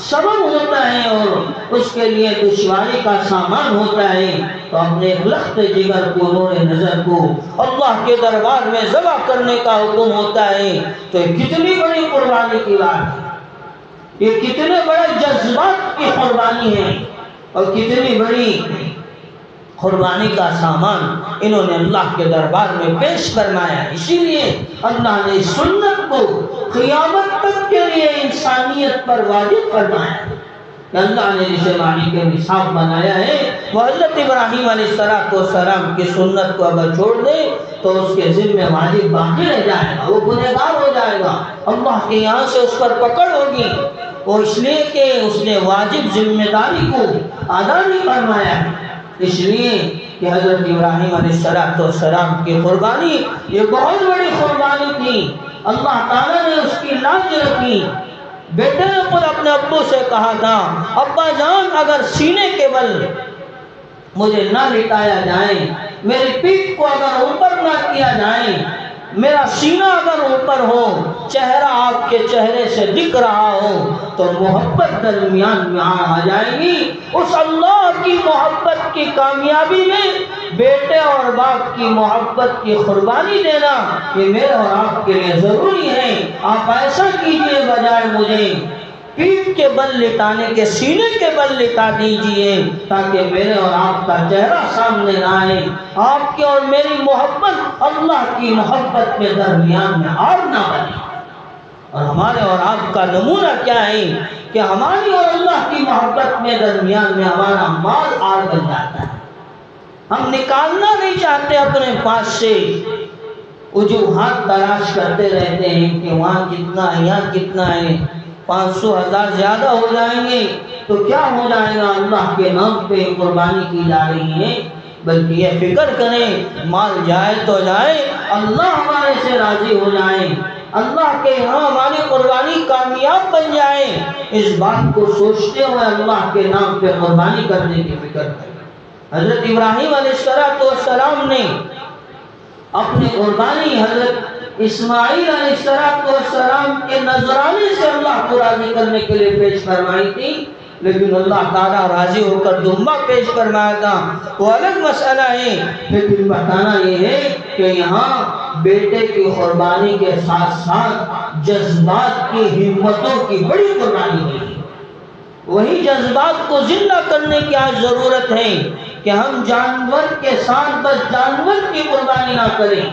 سبب ہوتا ہے اور اس کے لیے دشواری کا سامان ہوتا ہے۔ تو اپنے لخت جگر کو، نور نظر کو اللہ کے دربار میں ذبح کرنے کا حکم ہوتا ہے۔ تو یہ کتنی بڑی قربانی کی بات ہے، یہ کتنے بڑے جذبات کی قربانی ہے اور کتنی بڑی قربانی کا سامان انہوں نے اللہ کے دربار میں پیش فرمایا۔ اسی لیے اللہ نے اس سنت کو قیامت تک کے لیے انسانیت پر واجب فرمایا کہ اللہ نے جسے معنی کے نصاب بنایا ہے وہ حضرت ابراہیم علیہ السلام کی سنت کو اگر چھوڑ دے تو اس کے ذمہ واجب باقی رہ جائے گا، وہ گنہگار ہو جائے گا، اللہ کے یہاں سے اس پر پکڑ ہوگی۔ وہ اس لیے کہ اس نے واجب ذمہ داری کو ادا نہیں فرمایا، اس لیے کہ حضرت ابراہیم علیہ السلام کی قربانی یہ بہت بڑی قربانی تھی۔ اللہ تعالیٰ نے اس کی لاج رکھی۔ بیٹے نے خود اپنے ابو سے کہا تھا، ابا جان اگر سینے کے بل مجھے نہ لٹایا جائے، میری پیٹھ کو اگر اوپر نہ کیا جائے، میرا سینہ اگر اوپر ہو، چہرہ آپ کے چہرے سے دکھ رہا ہو تو محبت درمیان میں آ جائے گی۔ اس اللہ کی محبت کی کامیابی میں بیٹے اور باپ کی محبت کی قربانی دینا یہ میرے اور آپ کے لیے ضروری ہے۔ آپ ایسا کیجئے، بجائے مجھے پیٹھ کے بل لٹانے کے سینے کے بل لٹا دیجئے تاکہ میرے اور آپ کا چہرہ سامنے نہ آئے، آپ کی اور میری محبت اللہ کی محبت کے درمیان میں آڑ نہ بنے۔ اور ہمارے اور آپ کا نمونہ کیا ہے کہ ہماری اور اللہ کی محبت میں درمیان میں ہمارا مال آڑ بن جاتا ہے، ہم نکالنا نہیں چاہتے اپنے پاس سے، وجوہات تلاش کرتے رہتے ہیں کہ وہاں کتنا ہے، یہاں کتنا ہے، 500,000 زیادہ ہو جائیں گے تو کیا ہو جائے گا، اللہ کے نام پہ قربانی کی جا رہی ہے۔ بلکہ یہ فکر کریں مال جائے تو جائے، اللہ ہمارے سے راضی ہو جائے، اللہ کے یہاں ہماری قربانی کامیاب بن جائے، اس بات کو سوچتے ہوئے اللہ کے نام پہ قربانی کرنے کی فکر کریں۔ حضرت ابراہیم علیہ السلام نے اپنی قربانی حضرت اسماعیل علیہ السلام کے نذرانے سے اللہ کو راضی کرنے کے لیے پیش فرمائی تھی، لیکن اللہ تعالیٰ راضی ہو کر دمبا پیش فرمایا تھا، وہ الگ مسئلہ ہے۔ لیکن بتانا یہ ہے کہ یہاں بیٹے کی قربانی کے ساتھ ساتھ جذبات کی، ہمتوں کی بڑی قربانی ہوئی۔ وہی جذبات کو زندہ کرنے کی آج ضرورت ہے کہ ہم جانور کے ساتھ بس جانور کی قربانی نہ کریں،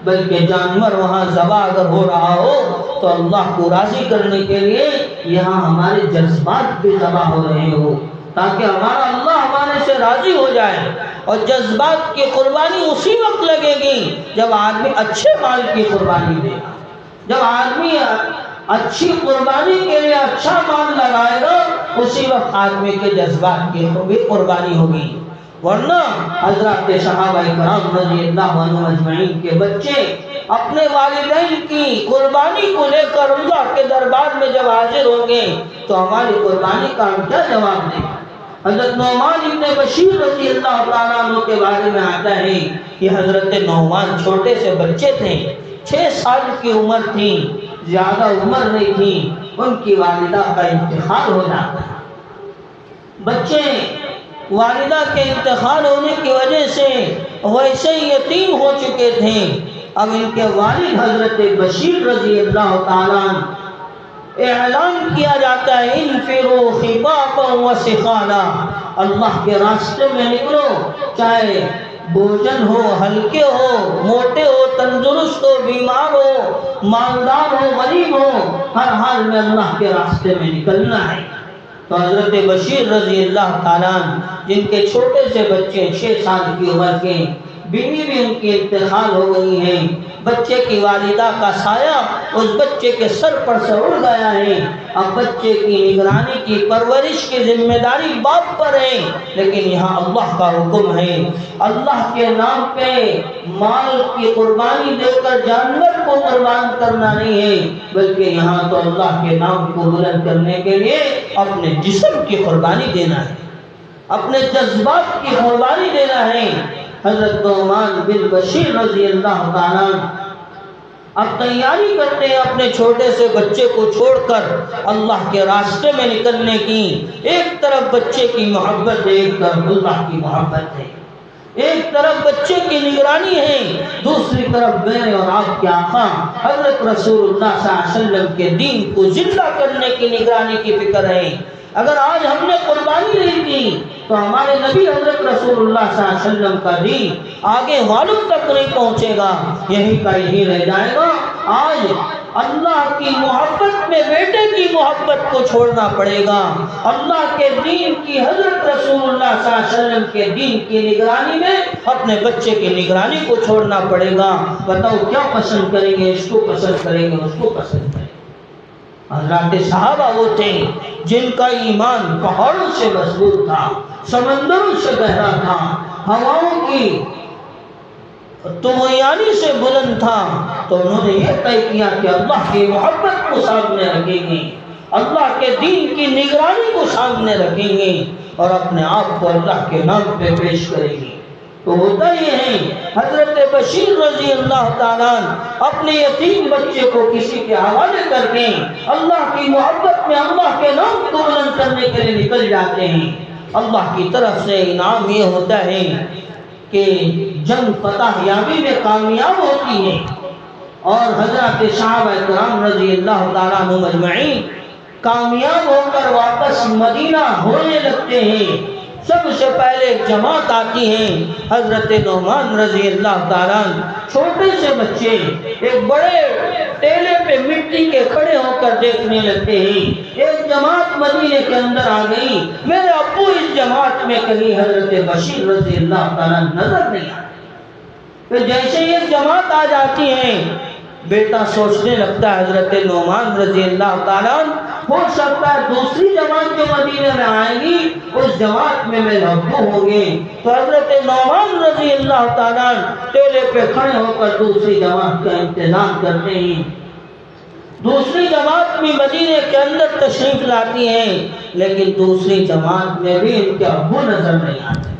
بلکہ جانور وہاں ذبح اگر ہو رہا ہو تو اللہ کو راضی کرنے کے لیے یہاں ہمارے جذبات بھی ذبح ہو رہے ہو، تاکہ ہمارا اللہ ہمارے سے راضی ہو جائے۔ اور جذبات کی قربانی اسی وقت لگے گی جب آدمی اچھے مال کی قربانی دے گا، جب آدمی اچھی قربانی کے لیے اچھا مال لگائے گا اسی وقت آدمی کے جذبات کی بھی قربانی ہوگی۔ ورنہ حضرات صحابہ کرام رضی اللہ عنہ اجمعین کے بچے اپنے والدین کی قربانی کو لے کر اللہ کے دربار میں جب حاضر ہوں گے تو ہماری قربانی کا ہم کیا جواب دیں؟ حضرت نعمان ابن بشیر رضی اللہ تعالیٰ عنہ کے بارے میں آتا ہے کہ حضرت نعمان چھوٹے سے بچے تھے، 6 سال کی عمر تھی، زیادہ عمر نہیں تھی، ان کی والدہ کا انتقال ہو جاتا ہے۔ بچے والدہ کے انتقال ہونے کی وجہ سے ویسے ہی یتیم ہو چکے تھے۔ اب ان کے والد حضرت بشیر رضی اللہ تعالیٰ اعلان کیا جاتا ہے، انفروا خفافا وثقالا، اللہ کے راستے میں نکلو، چاہے بوجھل ہو، ہلکے ہو، موٹے ہو، تندرست ہو، بیمار ہو، مالدار ہو، غریب ہو، ہر حال میں اللہ کے راستے میں نکلنا ہے۔ تو حضرت بشیر رضی اللہ تعالیٰ عنہ جن کے چھوٹے سے بچے 6 سال کی عمر کے، بیوی بھی ان کی انتقال ہو گئی ہے، بچے کی والدہ کا سایہ اس بچے کے سر پر سے اڑ گیا ہے، اب بچے کی نگرانی کی پرورش کی ذمہ داری باپ پر ہے، لیکن یہاں اللہ کا حکم ہے، اللہ کے نام پہ مال کی قربانی دے کر جانور کو قربان کرنا نہیں ہے، بلکہ یہاں تو اللہ کے نام کو بلند کرنے کے لیے اپنے جسم کی قربانی دینا ہے، اپنے جذبات کی قربانی دینا ہے۔ حضرت نعمان بن بشیر رضی اللہ تعالیٰ اب تیاری کرتے ہیں اپنے چھوٹے سے بچے کو چھوڑ کر اللہ کے راستے میں نکلنے کی۔ ایک طرف بچے کی محبت ہے، ایک طرف اللہ کی محبت ہے، ایک طرف بچے کی نگرانی ہے، دوسری طرف میرے اور آپ کے آقا حضرت رسول اللہ صلی اللہ علیہ وسلم کے دین کو زندہ کرنے کی نگرانی کی فکر ہے۔ اگر آج ہم نے قربانی نہیں دی تو ہمارے نبی حضرت رسول اللہ صلی اللہ علیہ وسلم کا دین آگے والوں تک نہیں پہنچے گا، یہی کا یہی رہ جائے گا۔ آج اللہ کی محبت میں بیٹے کی محبت کو چھوڑنا پڑے گا، اللہ کے دین کی، حضرت رسول اللہ صلی اللہ علیہ وسلم کے دین کی نگرانی میں اپنے بچے کی نگرانی کو چھوڑنا پڑے گا۔ بتاؤ کیا پسند کریں گے؟ اس کو پسند کریں گے، اس کو پسند کریں گے؟ حضرات صحابہ وہ تھے جن کا ایمان پہاڑوں سے مضبوط تھا، سمندروں سے گہرا تھا، ہواؤں کی طغیانی سے بلند تھا، تو انہوں نے یہ طے کیا کہ اللہ کی محبت کو سامنے رکھیں گے، اللہ کے دین کی نگرانی کو سامنے رکھیں گے اور اپنے آپ کو اللہ کے نام پہ پیش کریں گے۔ تو ہوتا یہ ہے، حضرت بشیر رضی اللہ تعالیٰ اپنے یتیم بچے کو کسی کے حوالے کر کے اللہ کی محبت میں اللہ کے نام کو بلند کرنے کے لیے نکل جاتے ہیں۔ اللہ کی طرف سے انعام یہ ہوتا ہے کہ جنگ فتح یابی میں کامیاب ہوتی ہے اور حضرت صحابہ کرام رضی اللہ تعالیٰ عنہ مجمعین کامیاب ہو کر واپس مدینہ ہونے لگتے ہیں۔ سب سے پہلے ایک جماعت آتی ہے، حضرت نعمان رضی اللہ تعالیٰ چھوٹے سے بچے ایک بڑے ٹیلے پہ مٹی کے کھڑے ہو کر دیکھنے لگتے ہیں۔ ایک جماعت مدینے کے اندر آ گئی، میرے ابو اس جماعت میں کہیں حضرت بشیر رضی اللہ تعالیٰ نظر نہیں آتے۔ پھر جیسے ایک جماعت آ جاتی ہے، بیٹا سوچنے لگتا ہے حضرت نعمان رضی اللہ تعالیٰ ہو سکتا ہے دوسری جماعت جو مدینے میں آئے گی اس جماعت میں میرے ابو ہوں گے۔ تو حضرت نعمان رضی اللہ تعالیٰ ٹیلے پہ کھڑے ہو کر دوسری جماعت کا انتظام کرتے ہیں۔ دوسری جماعت بھی مدینے کے اندر تشریف لاتی ہیں، لیکن دوسری جماعت میں بھی ان کے ابو نظر نہیں آتے۔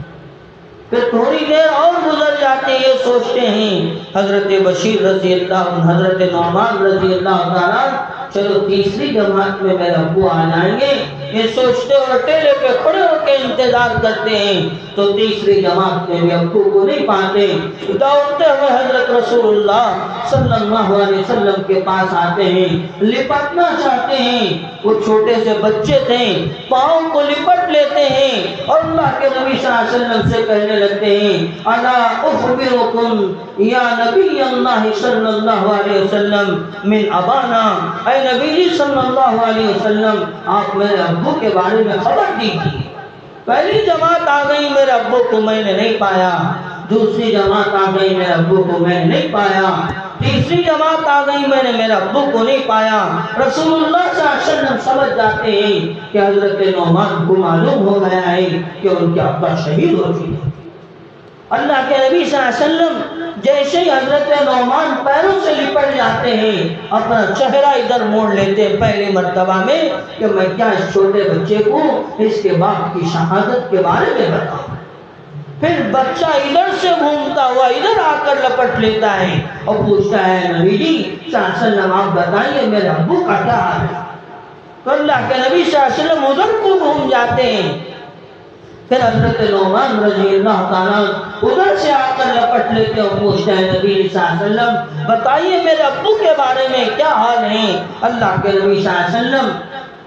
پھر تھوڑی دیر اور گزر جاتے، یہ سوچتے ہیں حضرت بشیر رضی اللہ عنہ، حضرت نعمان رضی اللہ تعالیٰ چلو تیسری جماعت میں میرے ابو آ جائیں گے، یہ سوچتے اور ٹیلے پہ کھڑے ہو کے انتظار کرتے ہیں۔ تو تیسری جماعت میں بھی ابو کو نہیں پاتے، دوڑتے ہوئے حضرت رسول اللہ صلی اللہ علیہ وسلم کے پاس آتے ہیں، لپٹنا چاہتے ہیں۔ وہ چھوٹے سے بچے تھے، پاؤں کو لپٹ لیتے ہیں اور اللہ کے نبی صلی اللہ علیہ وسلم سے کہنے لگتے ہیں، الا اخبرکم یا نبی اللہ صلی اللہ علیہ وسلم من ابانا، اے نبی جی صلی اللہ علیہ وسلم آپ میرے ابو کے بارے میں خبر دیجیے۔ پہلی جماعت آ گئی، میرے ابو کو میں نے نہیں پایا، دوسری جماعت آ گئی، میرے ابو کو میں نے نہیں پایا، تیسری جماعت آ گئی، میں نے میرے ابو کو نہیں پایا۔ رسول اللہ صلی اللہ علیہ وسلم سمجھ جاتے ہیں کہ حضرت نعمان کو معلوم ہو گیا ہے کہ ان کے ابا شہید ہو چکے۔ اللہ کے نبی صلی اللہ علیہ وسلم جیسے ہی حضرت نعمان پیروں سے لپٹ جاتے ہیں، اپنا چہرہ ادھر موڑ لیتے ہیں پہلی مرتبہ میں کہ میں کیا اس چھوٹے بچے کو اس کے باپ کی شہادت کے بارے میں بتاؤں۔ پھر بچہ ادھر سے گھومتا ہوا ادھر آ کر لپٹ لیتا ہے اور پوچھتا ہے نبی جی صلی اللہ علیہ وسلم آپ بتائیے میرے ابو کا کیا حال ہے؟ تو اللہ کے نبی صلی اللہ علیہ وسلم ادھر کو گھوم جاتے ہیں۔ پھر حضرت نعمان رضی اللہ تعالیٰ ادھر سے آ کر لپٹ لیتے اور پوچھتے ہیں نبی صلی اللہ علیہ وسلم بتائیے میرے ابو کے بارے میں کیا حال ہے؟ اللہ کے نبی صلی اللہ علیہ وسلم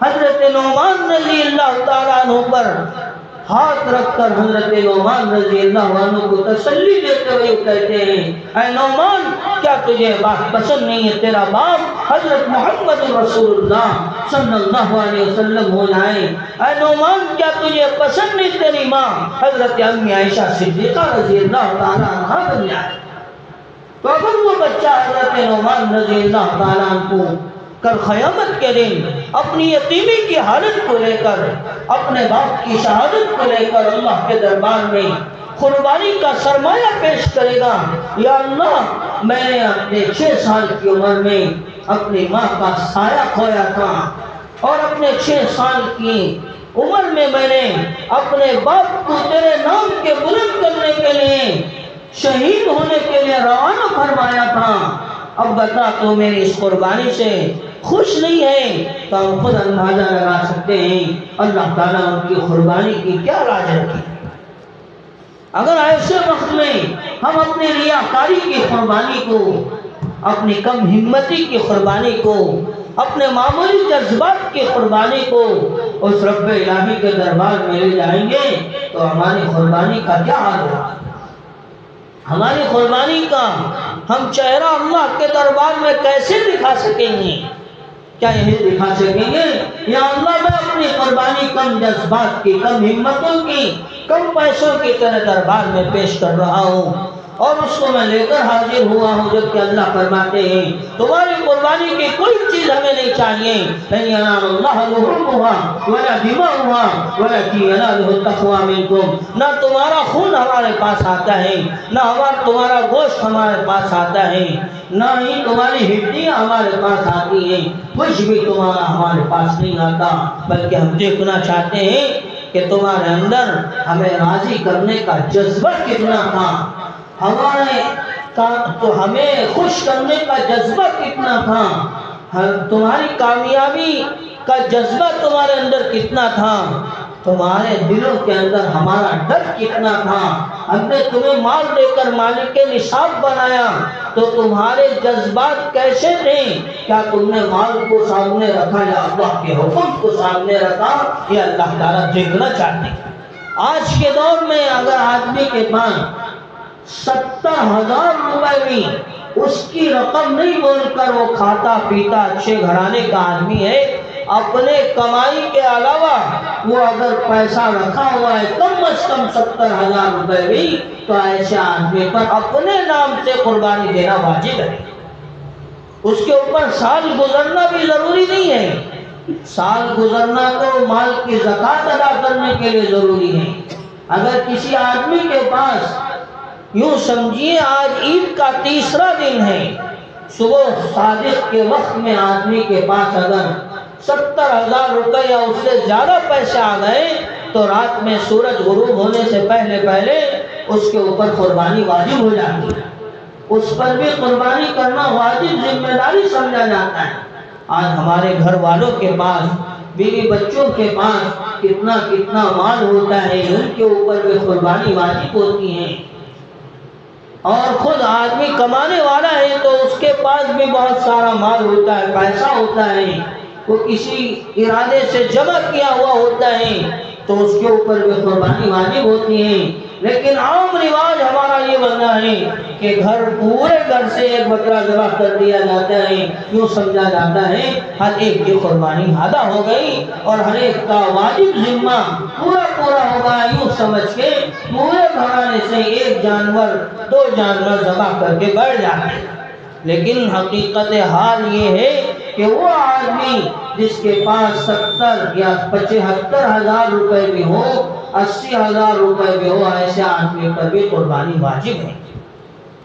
حضرت نعمان رضی اللہ تعالیٰ عنہ پر ہاتھ رکھ کر حضرت نعمان رضی اللہ عنہ کو تسلی دیتے ہوئے کہتے ہیں اے نعمان کیا تجھے بات پسند نہیں ہے تیرا باپ حضرت محمد رسول اللہ صلی اللہ علیہ وسلم ہو جائیں؟ اے نعمان کیا تجھے پسند نہیں تیری ماں حضرت امی عائشہ صدیقہ رضی اللہ تعالیٰ عنہ بن جائے؟ تو اگر وہ بچہ حضرت نعمان رضی اللہ تعالیٰ عنہ کو کل قیامت کے دن اپنی یتیمی کی حالت کو لے کر اپنے باپ کی شہادت کو لے کر اللہ کے دربار میں قربانی کا سرمایہ پیش کرے گا، یا اللہ میں نے اپنے 6 سال کی عمر میں اپنی ماں کا سایہ کھویا تھا اور اپنے 6 سال کی عمر میں نے اپنے باپ کو تیرے نام کے بلند کرنے کے لیے شہید ہونے کے لیے روانہ فرمایا تھا، اب بتا تو میری اس قربانی سے خوش نہیں ہے؟ تو ہم خود اندازہ لگا سکتے ہیں اللہ تعالیٰ ان کی قربانی کی کیا راج رکھی۔ اگر ایسے وقت میں ہم اپنی ریاکاری کی قربانی کو، اپنی کم ہمتی کی قربانی کو، اپنے معمولی جذبات کی قربانی کو اس رب الہی کے دربار میں لے جائیں گے تو ہماری قربانی کا کیا حال ہوگا؟ ہماری قربانی کا ہم چہرہ اللہ کے دربار میں کیسے دکھا سکیں گے؟ کیا یہی دکھا سکیں گے یا اللہ میں اپنی قربانی کم جذبات کی، کم ہمتوں کی، کم پیسوں کی تیرے دربار میں پیش کر رہا ہوں اور اس کو میں لے کر حاضر ہوا ہوں، جبکہ اللہ فرماتے ہیں تمہاری قربانی کی کوئی چیز ہمیں نہیں چاہیے، لن ینال اللہ لحومها ولا دماؤها ولکن ینالہ التقوی منکم، نہ تمہارا خون ہمارے پاس آتا ہے، نہ تمہارا گوشت ہمارے پاس آتا ہے، نہ ہی تمہاری ہڈیاں ہمارے پاس آتی ہیں، کچھ بھی تمہارا ہمارے پاس نہیں آتا، بلکہ ہم دیکھنا چاہتے ہیں کہ تمہارے اندر ہمیں راضی کرنے کا جذبہ کتنا تھا، ہمیں خوش کرنے کا جذبہ کتنا تھا، تمہاری کامیابی کا جذبہ تمہارے اندر کتنا تھا، تمہارے دلوں کے اندر ہمارا ڈر کتنا تھا۔ ہم نے تمہیں مال دے کر مالک نصاب بنایا تو تمہارے جذبات کیسے تھے؟ کیا تم نے مال کو سامنے رکھا یا اللہ کے حکم کو سامنے رکھا؟ یہ اللہ تعالیٰ دیکھنا چاہتے ہیں۔ آج کے دور میں اگر آدمی کے پاس 70,000 روپے بھی اس کی رقم نہیں بول کر وہ کھاتا پیتا اچھے گھرانے کا آدمی ہے، اپنے کمائی کے علاوہ وہ اگر پیسہ رکھا ہوا ہے کم از کم 70,000 روپے بھی، تو ایسے آدمی پر اپنے نام سے قربانی دینا واجب ہے۔ اس کے اوپر سال گزرنا بھی ضروری نہیں ہے، سال گزرنا تو مال کی زکوٰۃ ادا کرنے کے لیے ضروری ہے۔ اگر کسی آدمی کے پاس یوں سمجھیے آج عید کا 3را دن ہے، صبح صادق کے وقت میں آدمی کے پاس اگر 70,000 روپے یا اس سے زیادہ پیسے آ گئے تو رات میں سورج غروب ہونے سے پہلے اس کے اوپر قربانی واجب ہو جاتی ہے، اس پر بھی قربانی کرنا واجب ذمہ داری سمجھا جاتا ہے۔ آج ہمارے گھر والوں کے پاس، بیوی بچوں کے پاس کتنا مال ہوتا ہے، ان کے اوپر بھی قربانی واجب ہوتی ہے، اور خود آدمی کمانے والا ہے تو اس کے پاس بھی بہت سارا مال ہوتا ہے، پیسہ ہوتا ہے، وہ کسی ارادے سے جمع کیا ہوا ہوتا ہے تو اس کے اوپر بھی قربانی واجب ہوتی ہے۔ لیکن عام رواج ہمارا یہ بنا ہے کہ پورے گھر سے ایک بکرا ذبح کر دیا جاتا ہے، یوں سمجھا جاتا ہے ہر ایک کی قربانی ادا ہو گئی اور ہر ایک کا واجب ذمہ پورا ہوگا، یوں سمجھ کے پورے گھرانے سے ایک جانور 2 جانور ذبح کر کے بیٹھ جاتے ہیں۔ لیکن حقیقت حال یہ ہے کہ وہ آدمی جس کے پاس 70 یا 75,000 روپے بھی ہو، 80,000 روپے بھی ہو، ایسے آدمی پر بھی قربانی واجب ہے۔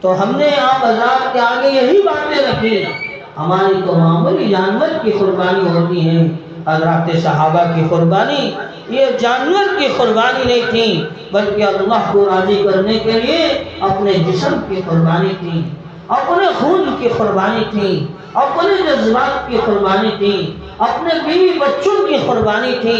تو ہم نے آپ حضرات کے آگے یہی باتیں رکھی، ہماری تو معمولی جانور کی قربانی ہوتی ہے، حضرات صحابہ کی قربانی یہ جانور کی قربانی نہیں تھی، بلکہ اللہ کو راضی کرنے کے لیے اپنے جسم کی قربانی تھی، اپنے خون کی قربانی تھی، اپنے جذبات کی قربانی تھی، اپنے بیوی بچوں کی قربانی تھی۔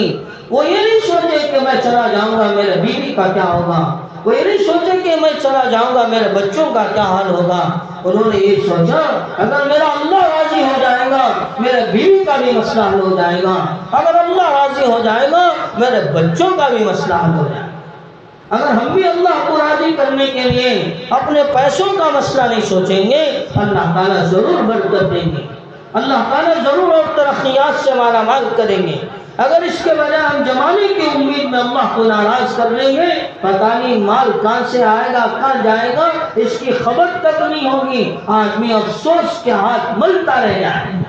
وہ یہ نہیں سوچے کہ میں چلا جاؤں گا میرے بیوی کا کیا ہوگا، وہ یہ نہیں سوچے کہ میں چلا جاؤں گا میرے بچوں کا کیا حال ہوگا، انہوں نے یہ سوچا اگر میرا اللہ راضی ہو جائے گا میرے بیوی کا بھی مسئلہ حل ہو جائے گا، اگر اللہ راضی ہو جائے گا میرے بچوں کا بھی مسئلہ حل ہو جائے گا۔ اگر ہم بھی اللہ کو راضی کرنے کے لیے اپنے پیسوں کا مسئلہ نہیں سوچیں گے، اللہ تعالیٰ ضرور برکت دیں گے، اللہ تعالیٰ ضرور اور ترقیات سے مالا مال کریں گے۔ اگر اس کے بجائے ہم جمانے کی امید میں اللہ کو ناراض کر لیں گے، پتہ نہیں مال کہاں سے آئے گا کہاں جائے گا اس کی خبر تک نہیں ہوگی، آدمی افسوس کے ہاتھ ملتا رہ جائے۔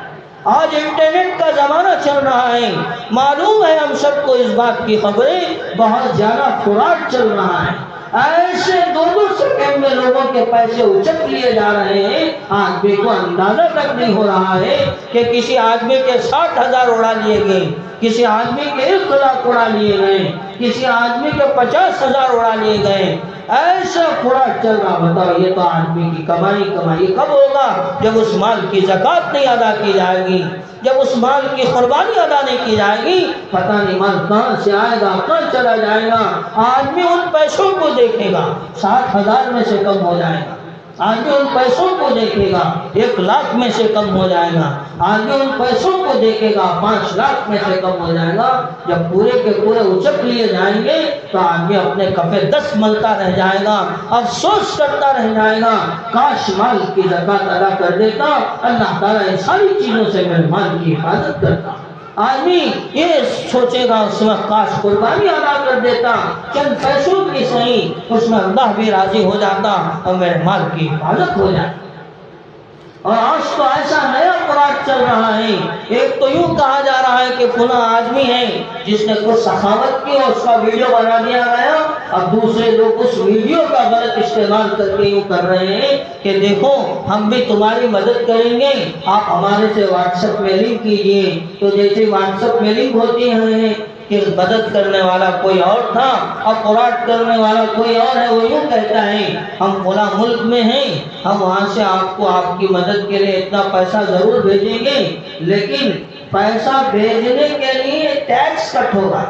آج انٹرنیٹ کا زمانہ چل رہا ہے، معلوم ہے ہم سب کو اس بات کی خبریں، بہت زیادہ فراڈ چل رہا ہے، ایسے 2-2 سیکنڈ میں لوگوں کے پیسے اچک لیے جا رہے ہیں، آدمی کو اندازہ تک نہیں ہو رہا ہے کہ کسی آدمی کے 60,000 اڑا لیے گئے، کسی آدمی کے 1 لاکھ اڑا لیے گئے، کسی آدمی کے 50,000 اڑا لیے گئے، ایسا فراڈ چل رہا۔ بتاؤ یہ تو آدمی کی کمائی کب ہوگا؟ جب اس مال کی زکوٰۃ نہیں ادا کی جائے گی، جب اس مال کی قربانی ادا نہیں کی جائے گی، پتہ نہیں مال کہاں سے آئے گا کہاں چلا جائے گا۔ آدمی ان پیسوں کو دیکھے گا 60,000 میں سے کم ہو جائے گا، آدمی ان پیسوں کو دیکھے گا 1 لاکھ میں سے کم ہو جائے گا، آدمی ان پیسوں کو دیکھے گا 5 لاکھ میں سے کم ہو جائے گا۔ جب پورے کے پورے اچک لیے جائیں گے تو آدمی اپنے کفے 10 ملتا رہ جائے گا، افسوس کرتا رہ جائے گا، کاش مال کی زکوٰۃ ادا کر دیتا، اللہ تعالیٰ ان ساری چیزوں سے میرے مال کی حفاظت کرتا۔ آدمی یہ سوچے گا اس وقت کاش قربانی ادا کر دیتا، چند پیسوں کی صحیح، اس میں اللہ بھی راضی ہو جاتا اور میرے مال کی حفاظت ہو جاتی۔ اور آج تو ایسا نیا فراڈ چل رہا ہے، ایک تو یوں کہا جا رہا ہے کہ فلاں آدمی ہے جس نے کچھ سخاوت کی اور اس کا ویڈیو بنا دیا گیا، اب دوسرے لوگ اس ویڈیو کا غلط استعمال کر کے یوں کر رہے ہیں کہ دیکھو ہم بھی تمہاری مدد کریں گے، آپ ہمارے سے واٹس ایپ میں لنک کیجئے۔ تو جیسے واٹس ایپ میں لنک ہوتی ہیں کہ مدد کرنے والا کوئی اور تھا اور فراڈ کرنے والا کوئی اور ہے، وہ یوں کہتا ہے ہم فلاں ملک میں ہیں، ہم وہاں سے آپ کو آپ کی مدد کے لیے اتنا پیسہ ضرور بھیجیں گے، لیکن پیسہ بھیجنے کے لیے ٹیکس کٹ ہوگا،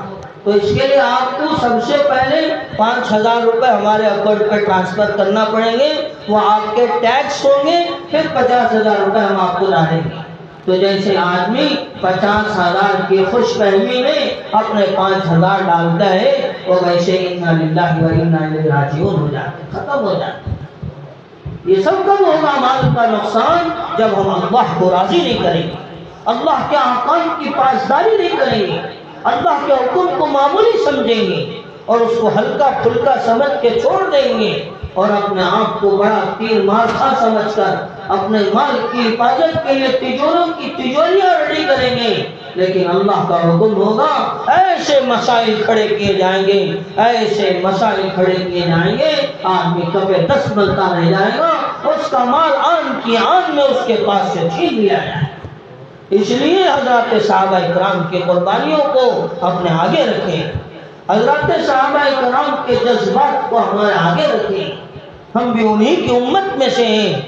تو اس کے لیے آپ کو سب سے پہلے 5,000 روپے ہمارے اکاؤنٹ پہ ٹرانسفر کرنا پڑیں گے، وہ آپ کے ٹیکس ہوں گے، پھر 50,000 روپے ہم آپ کو ڈالیں گے۔ تو جیسے آدمی 50,000 کی خوش فہمی میں اپنے 5,000 ڈالتا ہے، وہ ویسے انا للہ و انا الیہ راجعون ہو جاتے، ختم ہو جاتے۔ یہ سب کب ہوگا مال کا نقصان؟ جب ہم اللہ کو راضی نہیں کریں گے، اللہ کے احکام کی پاسداری نہیں کریں گے، اللہ کے حکم کو معمولی سمجھیں گے اور اس کو ہلکا پھلکا سمجھ کے چھوڑ دیں گے، اور اپنے آپ کو بڑا تیر مارکا سمجھ کر اپنے مال کی حفاظت کے لیے تجوروں کی تجوریاں ریڈی کریں گے، لیکن اللہ کا حکم ہوگا ایسے مسائل کھڑے کیے جائیں گے، ایسے مسائل کھڑے کیے جائیں گے، آدمی کبھی 10 ملتا رہ جائے گا، اس کا مال آن کی آن میں اس کے پاس سے چھین لیا جائے۔ اس لیے حضرات صحابہ کرام کی قربانیوں کو اپنے آگے رکھیں، حضرات صحابہ کرام کے جذبات کو ہمارے آگے رکھیں۔ ہم بھی انہی کی امت میں سے ہیں،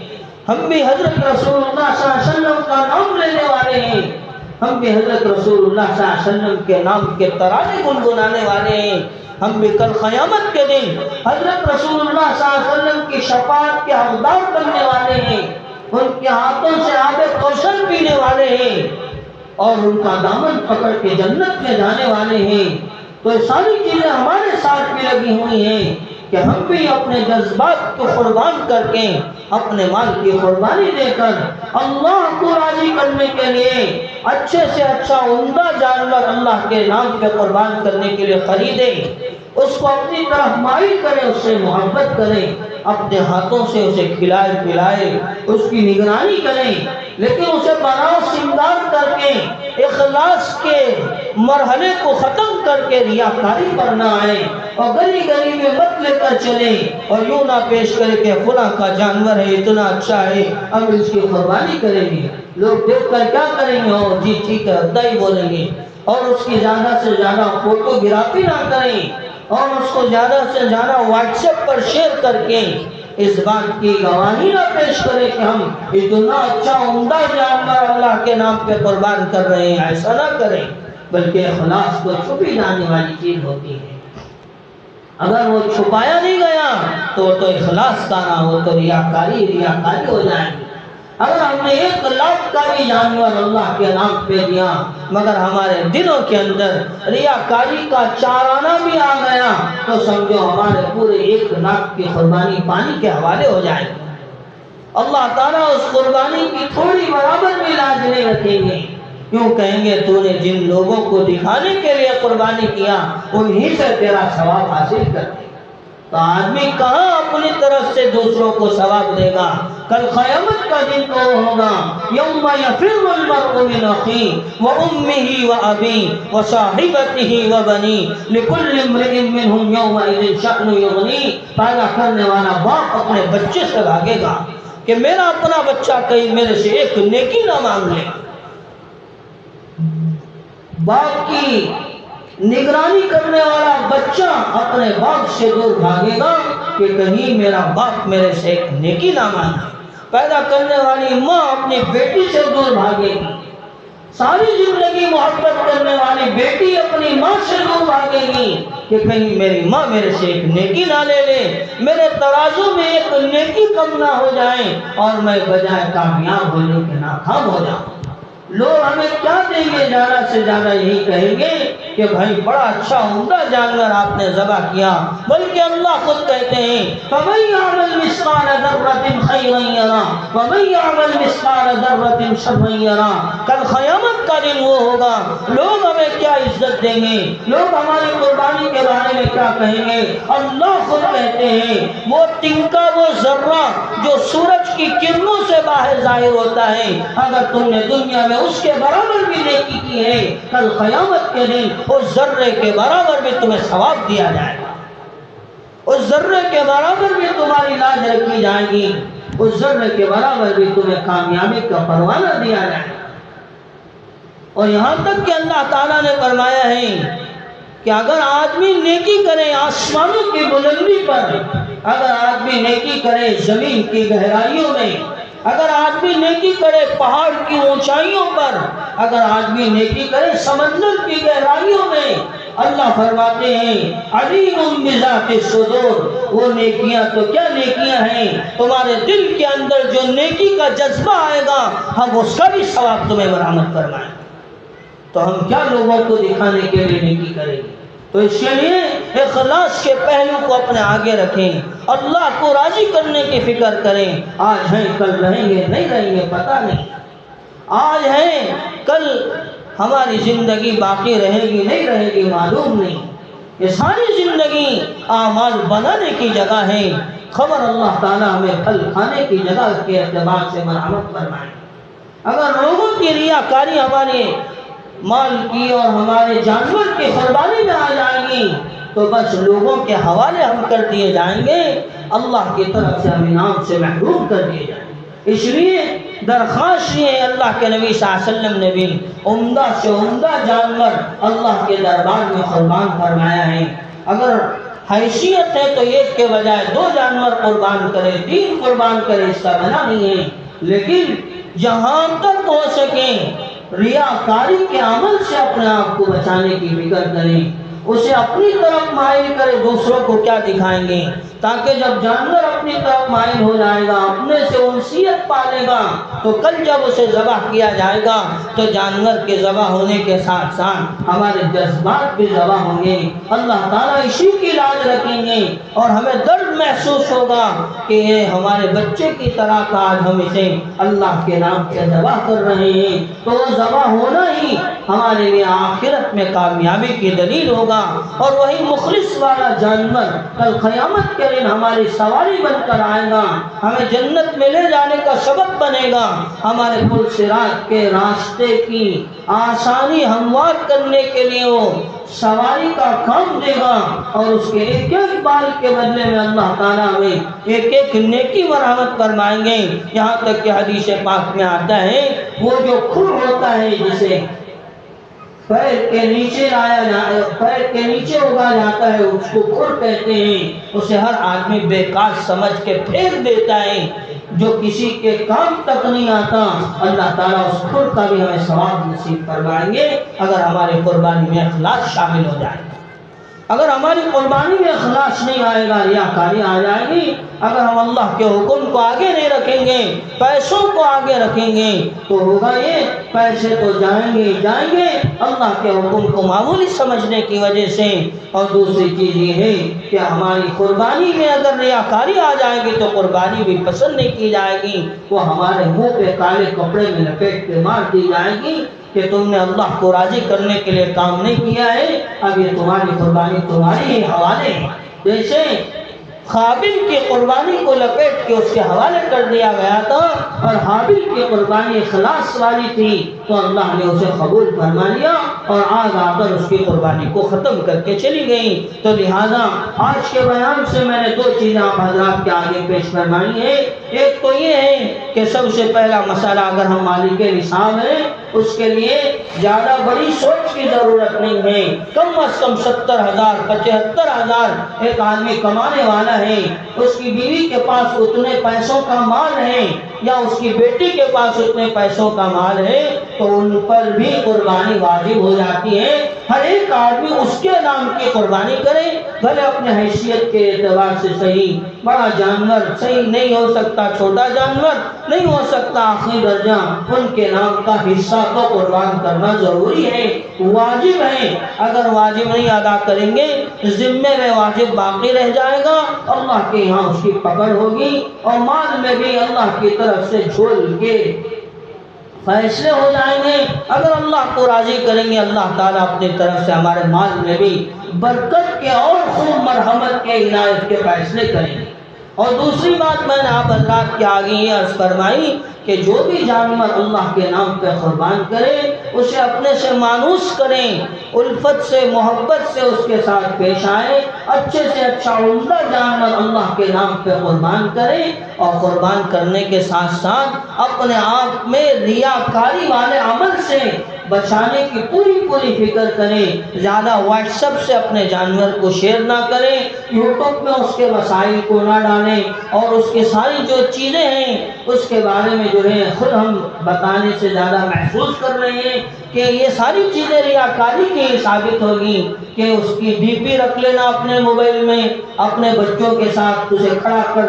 ہم بھی حضرت رسول اللہ صلی اللہ علیہ وسلم کا نام لینے والے ہیں، ہم بھی حضرت رسول اللہ صلی اللہ علیہ وسلم کے نام کے ترانے گنگنانے والے ہیں، ہم بھی کل قیامت کے دن حضرت رسول اللہ صلی اللہ علیہ وسلم کی شفاعت کے حقدار بننے والے ہیں، ان کے ہاتھوں سے آب کوثر پینے والے ہیں اور ان کا دامن پکڑ کے جنت میں جانے والے ہیں۔ تو یہ ساری چیزیں ہمارے ساتھ بھی لگی ہوئی ہیں کہ ہم بھی اپنے جذبات کو قربان کر کے، اپنے مال کی قربانی دے کر اللہ کو راضی کرنے کے لیے اچھے سے اچھا عمدہ جانور اللہ کے نام پہ قربان کرنے کے لیے خریدیں، اس کو اپنی طرف مائل کریں، اس سے محبت کریں، اپنے ہاتھوں سے اسے کھلائے پلائے، اس کی نگرانی کریں، لیکن اسے بناؤ سنگار کر کے اخلاص کے مرحلے کو ختم کر کے ریاکاری پر نہ آئے، اور گلی گلی میں مت لے کر چلیں اور یوں نہ پیش کرے کہ فلاں کا جانور ہے اتنا اچھا ہے اب اس کی قربانی کریں گے، لوگ دیکھ کر کیا کریں گے؟ اور جی ٹھیک ہے ادھا ہی بولیں گے، اور اس کی زیادہ سے زیادہ فوٹوگرافی نہ کریں اور اس کو زیادہ سے زیادہ واٹس ایپ پر شیئر کر کے اس بات کی گواہی نہ پیش کرے کہ ہم اتنا اچھا عمدہ جانور اللہ کے نام پہ قربان کر رہے ہیں، ایسا نہ کریں، بلکہ اخلاص کو چھپی جانے والی چیز ہوتی ہے۔ اگر وہ چھپایا نہیں گیا تو اخلاص کا نہ ہو تو ریاکاری ہو جائے گی۔ اگر ہم نے 1,00,000 کا بھی جانور اللہ کے نام پہ دیا مگر ہمارے دلوں کے اندر ریاکاری کا چارانہ بھی آ گیا تو سمجھو ہمارے پورے 1,00,000 کی قربانی پانی کے حوالے ہو جائے گی۔ اللہ تعالیٰ اس قربانی کی تھوڑی برابر بھی لاج نہیں رکھیں گے، کیوں کہیں گے تو نے جن لوگوں کو دکھانے کے لیے قربانی کیا انہی سے تیرا ثواب حاصل کر دے۔ تو آدمی کہاں اپنی طرف سے دوسروں کو ثواب دے گا؟ کل قیامت کا دن تو ہوگا، یوم یفر المرء من اخیہ وامہ وابیہ وصاحبتہ وبنیہ لکل امرئ منہم یومئذ شأن یغنیہ۔ پیدا کرنے والا باپ اپنے بچے سے بھاگے گا کہ میرا اپنا بچہ کہیں میرے سے ایک نیکی نہ مانگ لے۔ باپ کی نگرانی کرنے والا بچہ اپنے باپ سے دور بھاگے گا کہ کہیں میرا باپ میرے سے ایک نیکی نہ مانگے۔ پیدا کرنے والی ماں اپنی بیٹی سے دور بھاگے گی، ساری زندگی محبت کرنے والی بیٹی اپنی ماں سے دور بھاگے گی کہ کہیں میری ماں میرے سے ایک نیکی نہ لے لے، میرے ترازو میں ایک نیکی کم نہ ہو جائے اور میں بجائے کامیاب ہونے کے ناکام ہو جاؤں۔ لوگ ہمیں کیا دیں گے؟ زیادہ سے زیادہ یہی کہیں گے کہ بھائی بڑا اچھا عمدہ جانور آپ نے ذبح کیا، بلکہ اللہ خود کہتے ہیں فَمَن يَعْمَلْ مِثْقَالَ ذَرَّةٍ خَيْرًا يَرَهُ وَمَن يَعْمَلْ مِثْقَالَ ذَرَّةٍ شَرًّا يَرَهُ۔ کل قیامت کا دن وہ ہوگا، لوگ ہمیں کیا عزت دیں گے، لوگ ہماری قربانی کے بارے میں کیا کہیں گے؟ اللہ خود کہتے ہیں وہ تنکا، وہ ذرہ جو سورج کی کرنوں سے باہر ظاہر ہوتا ہے، اگر تم نے دنیا میں اس کے برابر بھی نیکی کی ہے کل قیامت کے دن اس ذرے کے برابر بھی تمہیں ثواب دیا جائے گا، اس ذرے کے برابر بھی تمہاری لاج رکھی جائے گی، اس ذرے کے برابر بھی تمہیں کامیابی کا پروانہ دیا جائے گا۔ اور یہاں تک کہ اللہ تعالیٰ نے فرمایا ہے کہ اگر آدمی نیکی کرے آسمانوں کی بلندی پر، اگر آدمی نیکی کرے زمین کی گہرائیوں میں، اگر آدمی نیکی کرے پہاڑ کی اونچائیوں پر، اگر آدمی نیکی کرے سمندر کی گہرائیوں میں، اللہ فرماتے ہیں علیم بذات الصدور، وہ نیکیاں تو کیا نیکیاں ہیں، تمہارے دل کے اندر جو نیکی کا جذبہ آئے گا ہم اس کا بھی ثواب تمہیں برآمد فرمائیں۔ تو ہم کیا لوگوں کو دکھانے کے لیے نیکی کریں گے؟ تو اس کے لیے اخلاص کے پہلو کو اپنے آگے رکھیں، اللہ کو راضی کرنے کی فکر کریں۔ آج ہیں کل رہیں گے نہیں رہیں گے پتہ نہیں، آج ہیں کل ہماری زندگی باقی رہے گی نہیں رہے گی معلوم نہیں۔ یہ ساری زندگی اعمال بنانے کی جگہ ہے، خبر اللہ تعالیٰ ہمیں پھل کھانے کی جگہ کے اعتبار سے مرحمت فرمائے۔ اگر لوگوں کی ریاکاری ہمارے مال کی اور ہمارے جانور کی قربانی میں آ جائیں گی تو بس لوگوں کے حوالے ہم کر دیے جائیں گے، اللہ کی طرف سے ہم انعام سے محروم کر دیے جائیں گے۔ اس لیے درخواست یہ ہے، اللہ کے نبی صلی اللہ علیہ وسلم نے بھی عمدہ سے عمدہ جانور اللہ کے دربار میں قربان فرمایا ہے۔ اگر حیثیت ہے تو ایک کے بجائے 2 جانور قربان کرے، 3 قربان کرے، اس کا منع نہیں ہے، لیکن جہاں تک ہو سکے ریاکاری کے عمل سے اپنے آپ کو بچانے کی فکر کریں، اسے اپنی طرف مائل کرے، دوسروں کو کیا دکھائیں گے، تاکہ جب جانور اپنی طرف مائل ہو جائے گا، اپنے سے انسیت پالے گا، تو کل جب اسے ذبح کیا جائے گا تو جانور کے ذبح ہونے کے ساتھ ساتھ ہمارے جذبات بھی ذبح ہوں گے، اللہ تعالیٰ اسی کی لاج رکھیں گے اور ہمیں درد محسوس ہوگا کہ یہ ہمارے بچے کی طرح کا آج ہم اسے اللہ کے نام سے ذبح کر رہے ہیں، تو وہ ذبح ہونا ہی ہمارے لیے آخرت میں کامیابی کی دلیل ہوگا، اور وہی مخلص والا جانور کل قیامت کے دن ہماری سواری بن کر آئے گا، ہمیں جنت میں لے جانے کا سبب بنے گا، ہمارے پل صراط کے راستے کی آسانی ہموار کرنے کے لیے وہ سواری کا کام دے گا، اور اس کے ایک ایک بال کے بدلے میں اللہ تعالیٰ ہمیں ایک ایک نیکی مرحمت فرمائیں گے۔ یہاں تک کہ حدیث پاک میں آتا ہے وہ جو کھر ہوتا ہے جسے پیر کے نیچے اگا جاتا ہے اس کو کھر کہتے ہیں، اسے ہر آدمی بیکار سمجھ کے پھینک دیتا ہے، جو کسی کے کام تک نہیں آتا، اللہ تعالیٰ اس کھر کا بھی ہمیں ثواب نصیب فرمائیں گے اگر ہمارے قربانی میں اخلاص شامل ہو جائے۔ اگر ہماری قربانی میں اخلاص نہیں آئے گا، ریاکاری آ جائے گی۔ اگر ہم اللہ کے حکم کو آگے نہیں رکھیں گے، پیسوں کو آگے رکھیں گے، تو ہوگا یہ پیسے تو جائیں گے اللہ کے حکم کو معمولی سمجھنے کی وجہ سے۔ اور دوسری چیز یہ ہے کہ ہماری قربانی میں اگر ریاکاری آ جائے گی تو قربانی بھی پسند نہیں کی جائے گی، وہ ہمارے منہ پہ کالے کپڑے میں لپیٹ کے مار دی جائے گی کہ تم نے اللہ کو راضی کرنے کے لیے کام نہیں کیا ہے، اب یہ تمہاری قربانی تمہاری ہی حوالے ہے۔ جیسے قابل کی قربانی کو لپیٹ کے اس کے حوالے کر دیا گیا تھا، اور حابل کی قربانی اخلاص والی تھی تو اللہ نے اسے قبول فرما لیا اور آگ آ کر اس کی قربانی کو ختم کر کے چلی گئی۔ تو لہٰذا آج کے بیان سے میں نے دو چیزیں آپ حضرات کے آگے پیش فرمائی ہیں۔ ایک تو یہ ہے کہ سب سے پہلا مسئلہ، اگر ہم مالک نصاب ہیں اس کے لیے زیادہ بڑی سوچ کی ضرورت نہیں ہے۔ کم از کم 70,000 75,000 ایک آدمی کمانے والا ہے، اس کی بیوی کے پاس اتنے پیسوں کا مال ہے یا اس کی بیٹی کے پاس اتنے پیسوں کا مال ہے تو ان پر بھی قربانی واجب ہو جاتی ہے۔ ہر ایک آدمی اس کے نام کی قربانی کرے، بھلے اپنے حیثیت کے اعتبار سے صحیح، بڑا جانور صحیح نہیں ہو سکتا، چھوٹا جانور نہیں ہو سکتا، آخری درجہ ان کے نام کا حصہ تو قربان کرنا ضروری ہے، واجب ہے۔ اگر واجب نہیں ادا کریں گے، ذمے میں واجب باقی رہ جائے گا، اللہ کے یہاں اس کی پکڑ ہوگی اور مال میں بھی اللہ کی طرف سے جھول کے فیصلے ہو جائیں گے۔ اگر اللہ کو راضی کریں گے، اللہ تعالیٰ اپنی طرف سے ہمارے مال میں بھی برکت کے اور خوب مرحمت کے عنایت کے فیصلے کریں گے۔ اور دوسری بات میں نے آپ حضرات کے آگے یہ عرض فرمائی کہ جو بھی جانور اللہ کے نام پہ قربان کرے اسے اپنے سے مانوس کریں، الفت سے محبت سے اس کے ساتھ پیش آئیں، اچھے سے اچھا عمدہ جانور اللہ کے نام پہ قربان کریں، اور قربان کرنے کے ساتھ ساتھ اپنے آپ میں ریاکاری والے عمل سے بچانے کی پوری فکر کریں۔ زیادہ واٹس ایپ سے اپنے جانور کو شیئر نہ کریں، یوٹیوب میں اس کے وسائل کو نہ ڈالیں، اور اس کی ساری جو چیزیں ہیں اس کے بارے میں جو ہے خود ہم بتانے سے زیادہ محسوس کر رہے ہیں کہ یہ ساری چیزیں ریاکاری کی ثابت ہوگی کہ اس کی ڈی پی رکھ لینا اپنے موبائل میں، اپنے بچوں کے ساتھ اسے کھڑا کر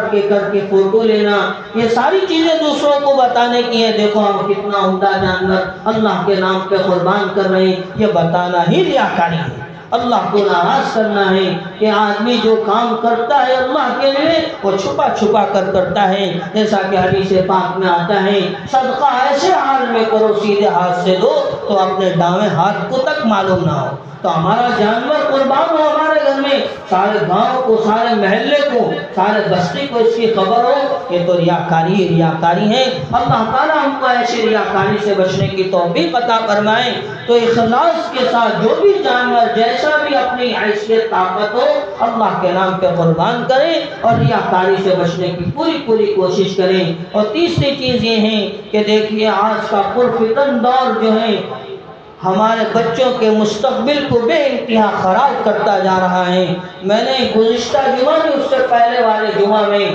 کے فوٹو لینا، یہ ساری چیزیں دوسروں کو بتانے کی ہے، دیکھو ہم کتنا عمدہ جانور اللہ کے نام پہ قربان کر رہے ہیں، یہ بتانا ہی ریاکاری ہے۔ اللہ کو ناراض کرنا ہے کہ آدمی جو کام کرتا ہے اللہ کے لیے وہ چھپا کر کرتا ہے، جیسا کہ حدیث پاک میں آتا ہے صدقہ ایسے حال میں کرو سیدھے ہاتھ سے دو تو اپنے دائیں ہاتھ کو تک معلوم نہ ہو۔ تو ہمارا جانور قربان ہو ہمارے گھر میں، سارے گاؤں کو، سارے محلے کو، سارے بستی کو اس کی خبر ہو، یہ تو ریاکاری ہے۔ اللہ تعالیٰ ہم کو ایسی ریاکاری سے بچنے کی توفیق عطا فرمائے۔ تو اخلاص کے ساتھ جو بھی جانور جیسا بھی اپنی حیثیت طاقت ہو اللہ کے نام پہ قربان کریں اور ریاکاری سے بچنے کی پوری کوشش کریں۔ اور تیسری چیز یہ ہے کہ دیکھیے آج کا پرفتن دور جو ہے ہمارے بچوں کے مستقبل کو بے انتہا خراب کرتا جا رہا ہے۔ میں نے گزشتہ جمعہ بھی اس سے پہلے والے جمعہ میں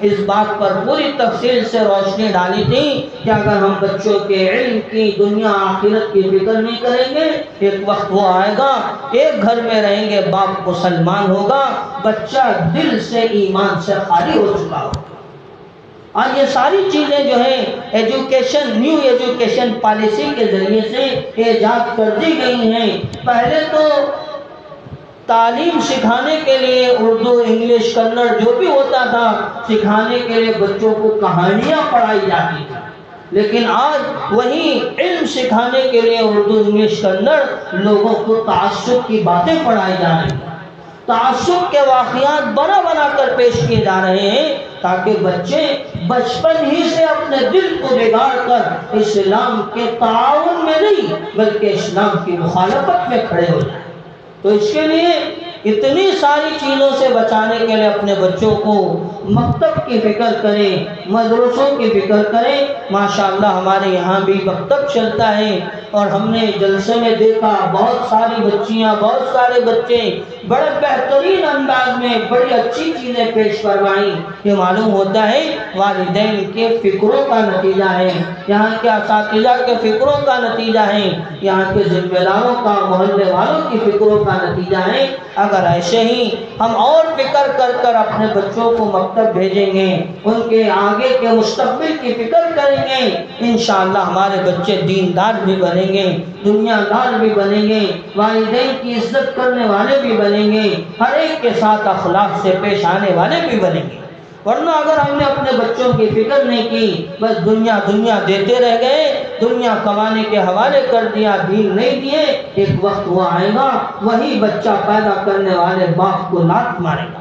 اس بات پر پوری تفصیل سے روشنی ڈالی تھی کہ اگر ہم بچوں کے علم کی، دنیا آخرت کی فکر نہیں کریں گے، ایک وقت وہ آئے گا ایک گھر میں رہیں گے، باپ مسلمان ہوگا، بچہ دل سے ایمان سے خالی ہو چکا ہوگا۔ اور یہ ساری چیزیں جو ہیں نیو ایجوکیشن پالیسی کے ذریعے سے ایجاد کر دی گئی ہیں۔ پہلے تو تعلیم سکھانے کے لیے اردو، انگلش، کنڑ جو بھی ہوتا تھا سکھانے کے لیے بچوں کو کہانیاں پڑھائی جاتی تھی، لیکن آج وہی علم سکھانے کے لیے اردو، انگلش، کنڑ لوگوں کو تعصب کی باتیں پڑھائی جا رہی ہیں، تعصب کے واقعات بنا کر پیش کیے جا رہے ہیں تاکہ بچے بچپن ہی سے اپنے دل کو بگاڑ کر اسلام کے تعاون میں نہیں بلکہ اسلام کی مخالفت میں کھڑے ہو جائیں۔ تو اس کے لیے اتنی ساری چیزوں سے بچانے کے لیے اپنے بچوں کو مکتب کی فکر کریں، مدرسوں کی فکر کریں۔ ماشاءاللہ ہمارے یہاں بھی مکتب چلتا ہے، اور ہم نے جلسے میں دیکھا بہت ساری بچیاں، بہت سارے بچے بڑے بہترین انداز میں بڑی اچھی چیزیں پیش کروائیں۔ یہ معلوم ہوتا ہے والدین کے فکروں کا نتیجہ ہے، یہاں کے اساتذہ کے فکروں کا نتیجہ ہے، یہاں کے ذمہ داروں کا، محلے والوں کی فکروں کا نتیجہ ہے۔ اگر ایسے ہی ہم اور فکر کر کر اپنے بچوں کو مکتب بھیجیں گے، ان کے آگے کے مستقبل کی فکر کریں گے، انشاءاللہ ہمارے بچے دیندار بھی بنیں گے، دنیا دار بھی بنیں گے، والدین کی عزت کرنے والے بھی بنیں گے، ہر ایک کے ساتھ اخلاق سے پیش آنے والے بھی بنیں گے۔ ورنہ اگر ہم نے اپنے بچوں کی فکر نہیں کی، بس دنیا دنیا دیتے رہ گئے، دنیا کمانے کے حوالے کر دیا، دین نہیں دیے، ایک وقت وہ آئے گا وہی بچہ پیدا کرنے والے باپ کو لات مارے گا،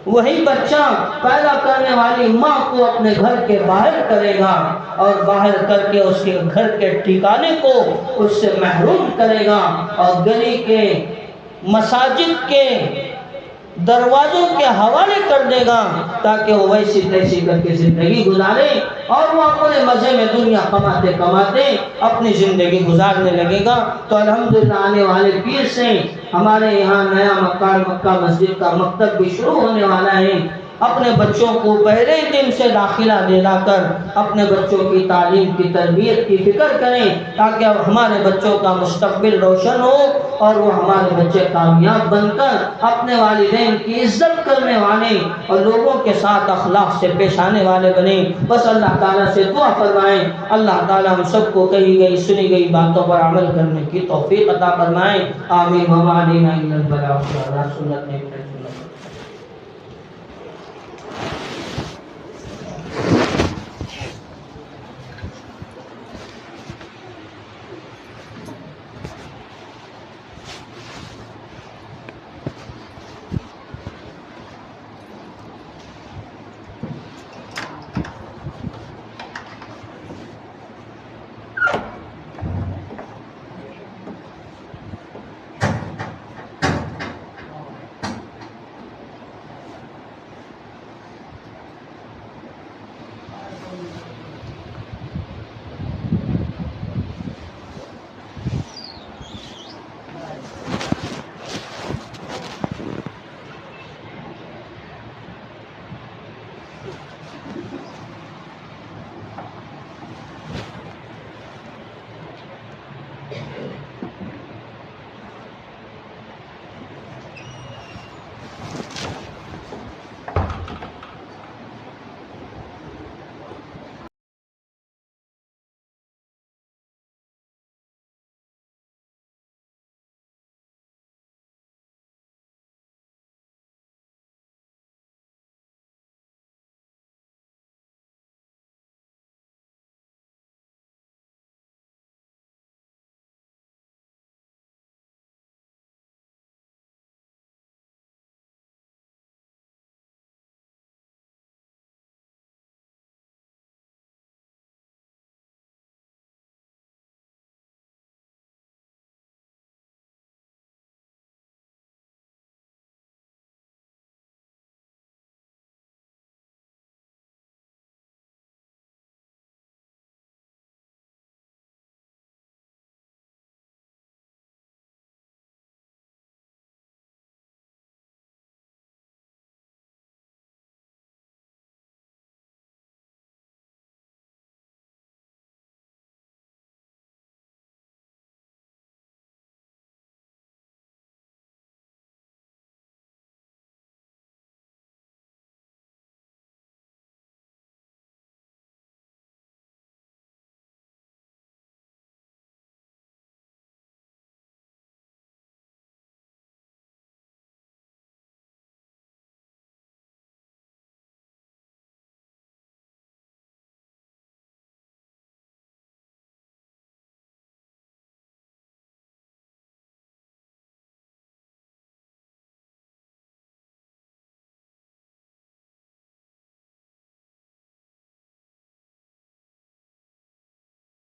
وہی بچہ پیدا کرنے والی ماں کو اپنے گھر کے باہر کرے گا، اور باہر کر کے اس کے گھر کے ٹھکانے کو اس سے محروم کرے گا، اور گلی کے، مساجد کے دروازوں کے حوالے کر دے گا، تاکہ وہ ویسی تیسی کر کے زندگی گزارے، اور وہ اپنے مزے میں دنیا کماتے کماتے اپنی زندگی گزارنے لگے گا۔ تو الحمدللہ آنے والے پیر سے ہمارے یہاں نیا مکہ مسجد کا مکتب بھی شروع ہونے والا ہے۔ اپنے بچوں کو پہلے دن سے داخلہ دلا کر اپنے بچوں کی تعلیم کی تربیت کی فکر کریں، تاکہ ہمارے بچوں کا مستقبل روشن ہو، اور وہ ہمارے بچے کامیاب بن کر اپنے والدین کی عزت کرنے والے اور لوگوں کے ساتھ اخلاق سے پیش آنے والے بنیں۔ بس اللہ تعالیٰ سے دعا فرمائیں، اللہ تعالیٰ ہم سب کو کہی گئی سنی گئی باتوں پر عمل کرنے کی توفیق عطا فرمائیں۔ آمین۔ وما علینا الا البلاغ، سنت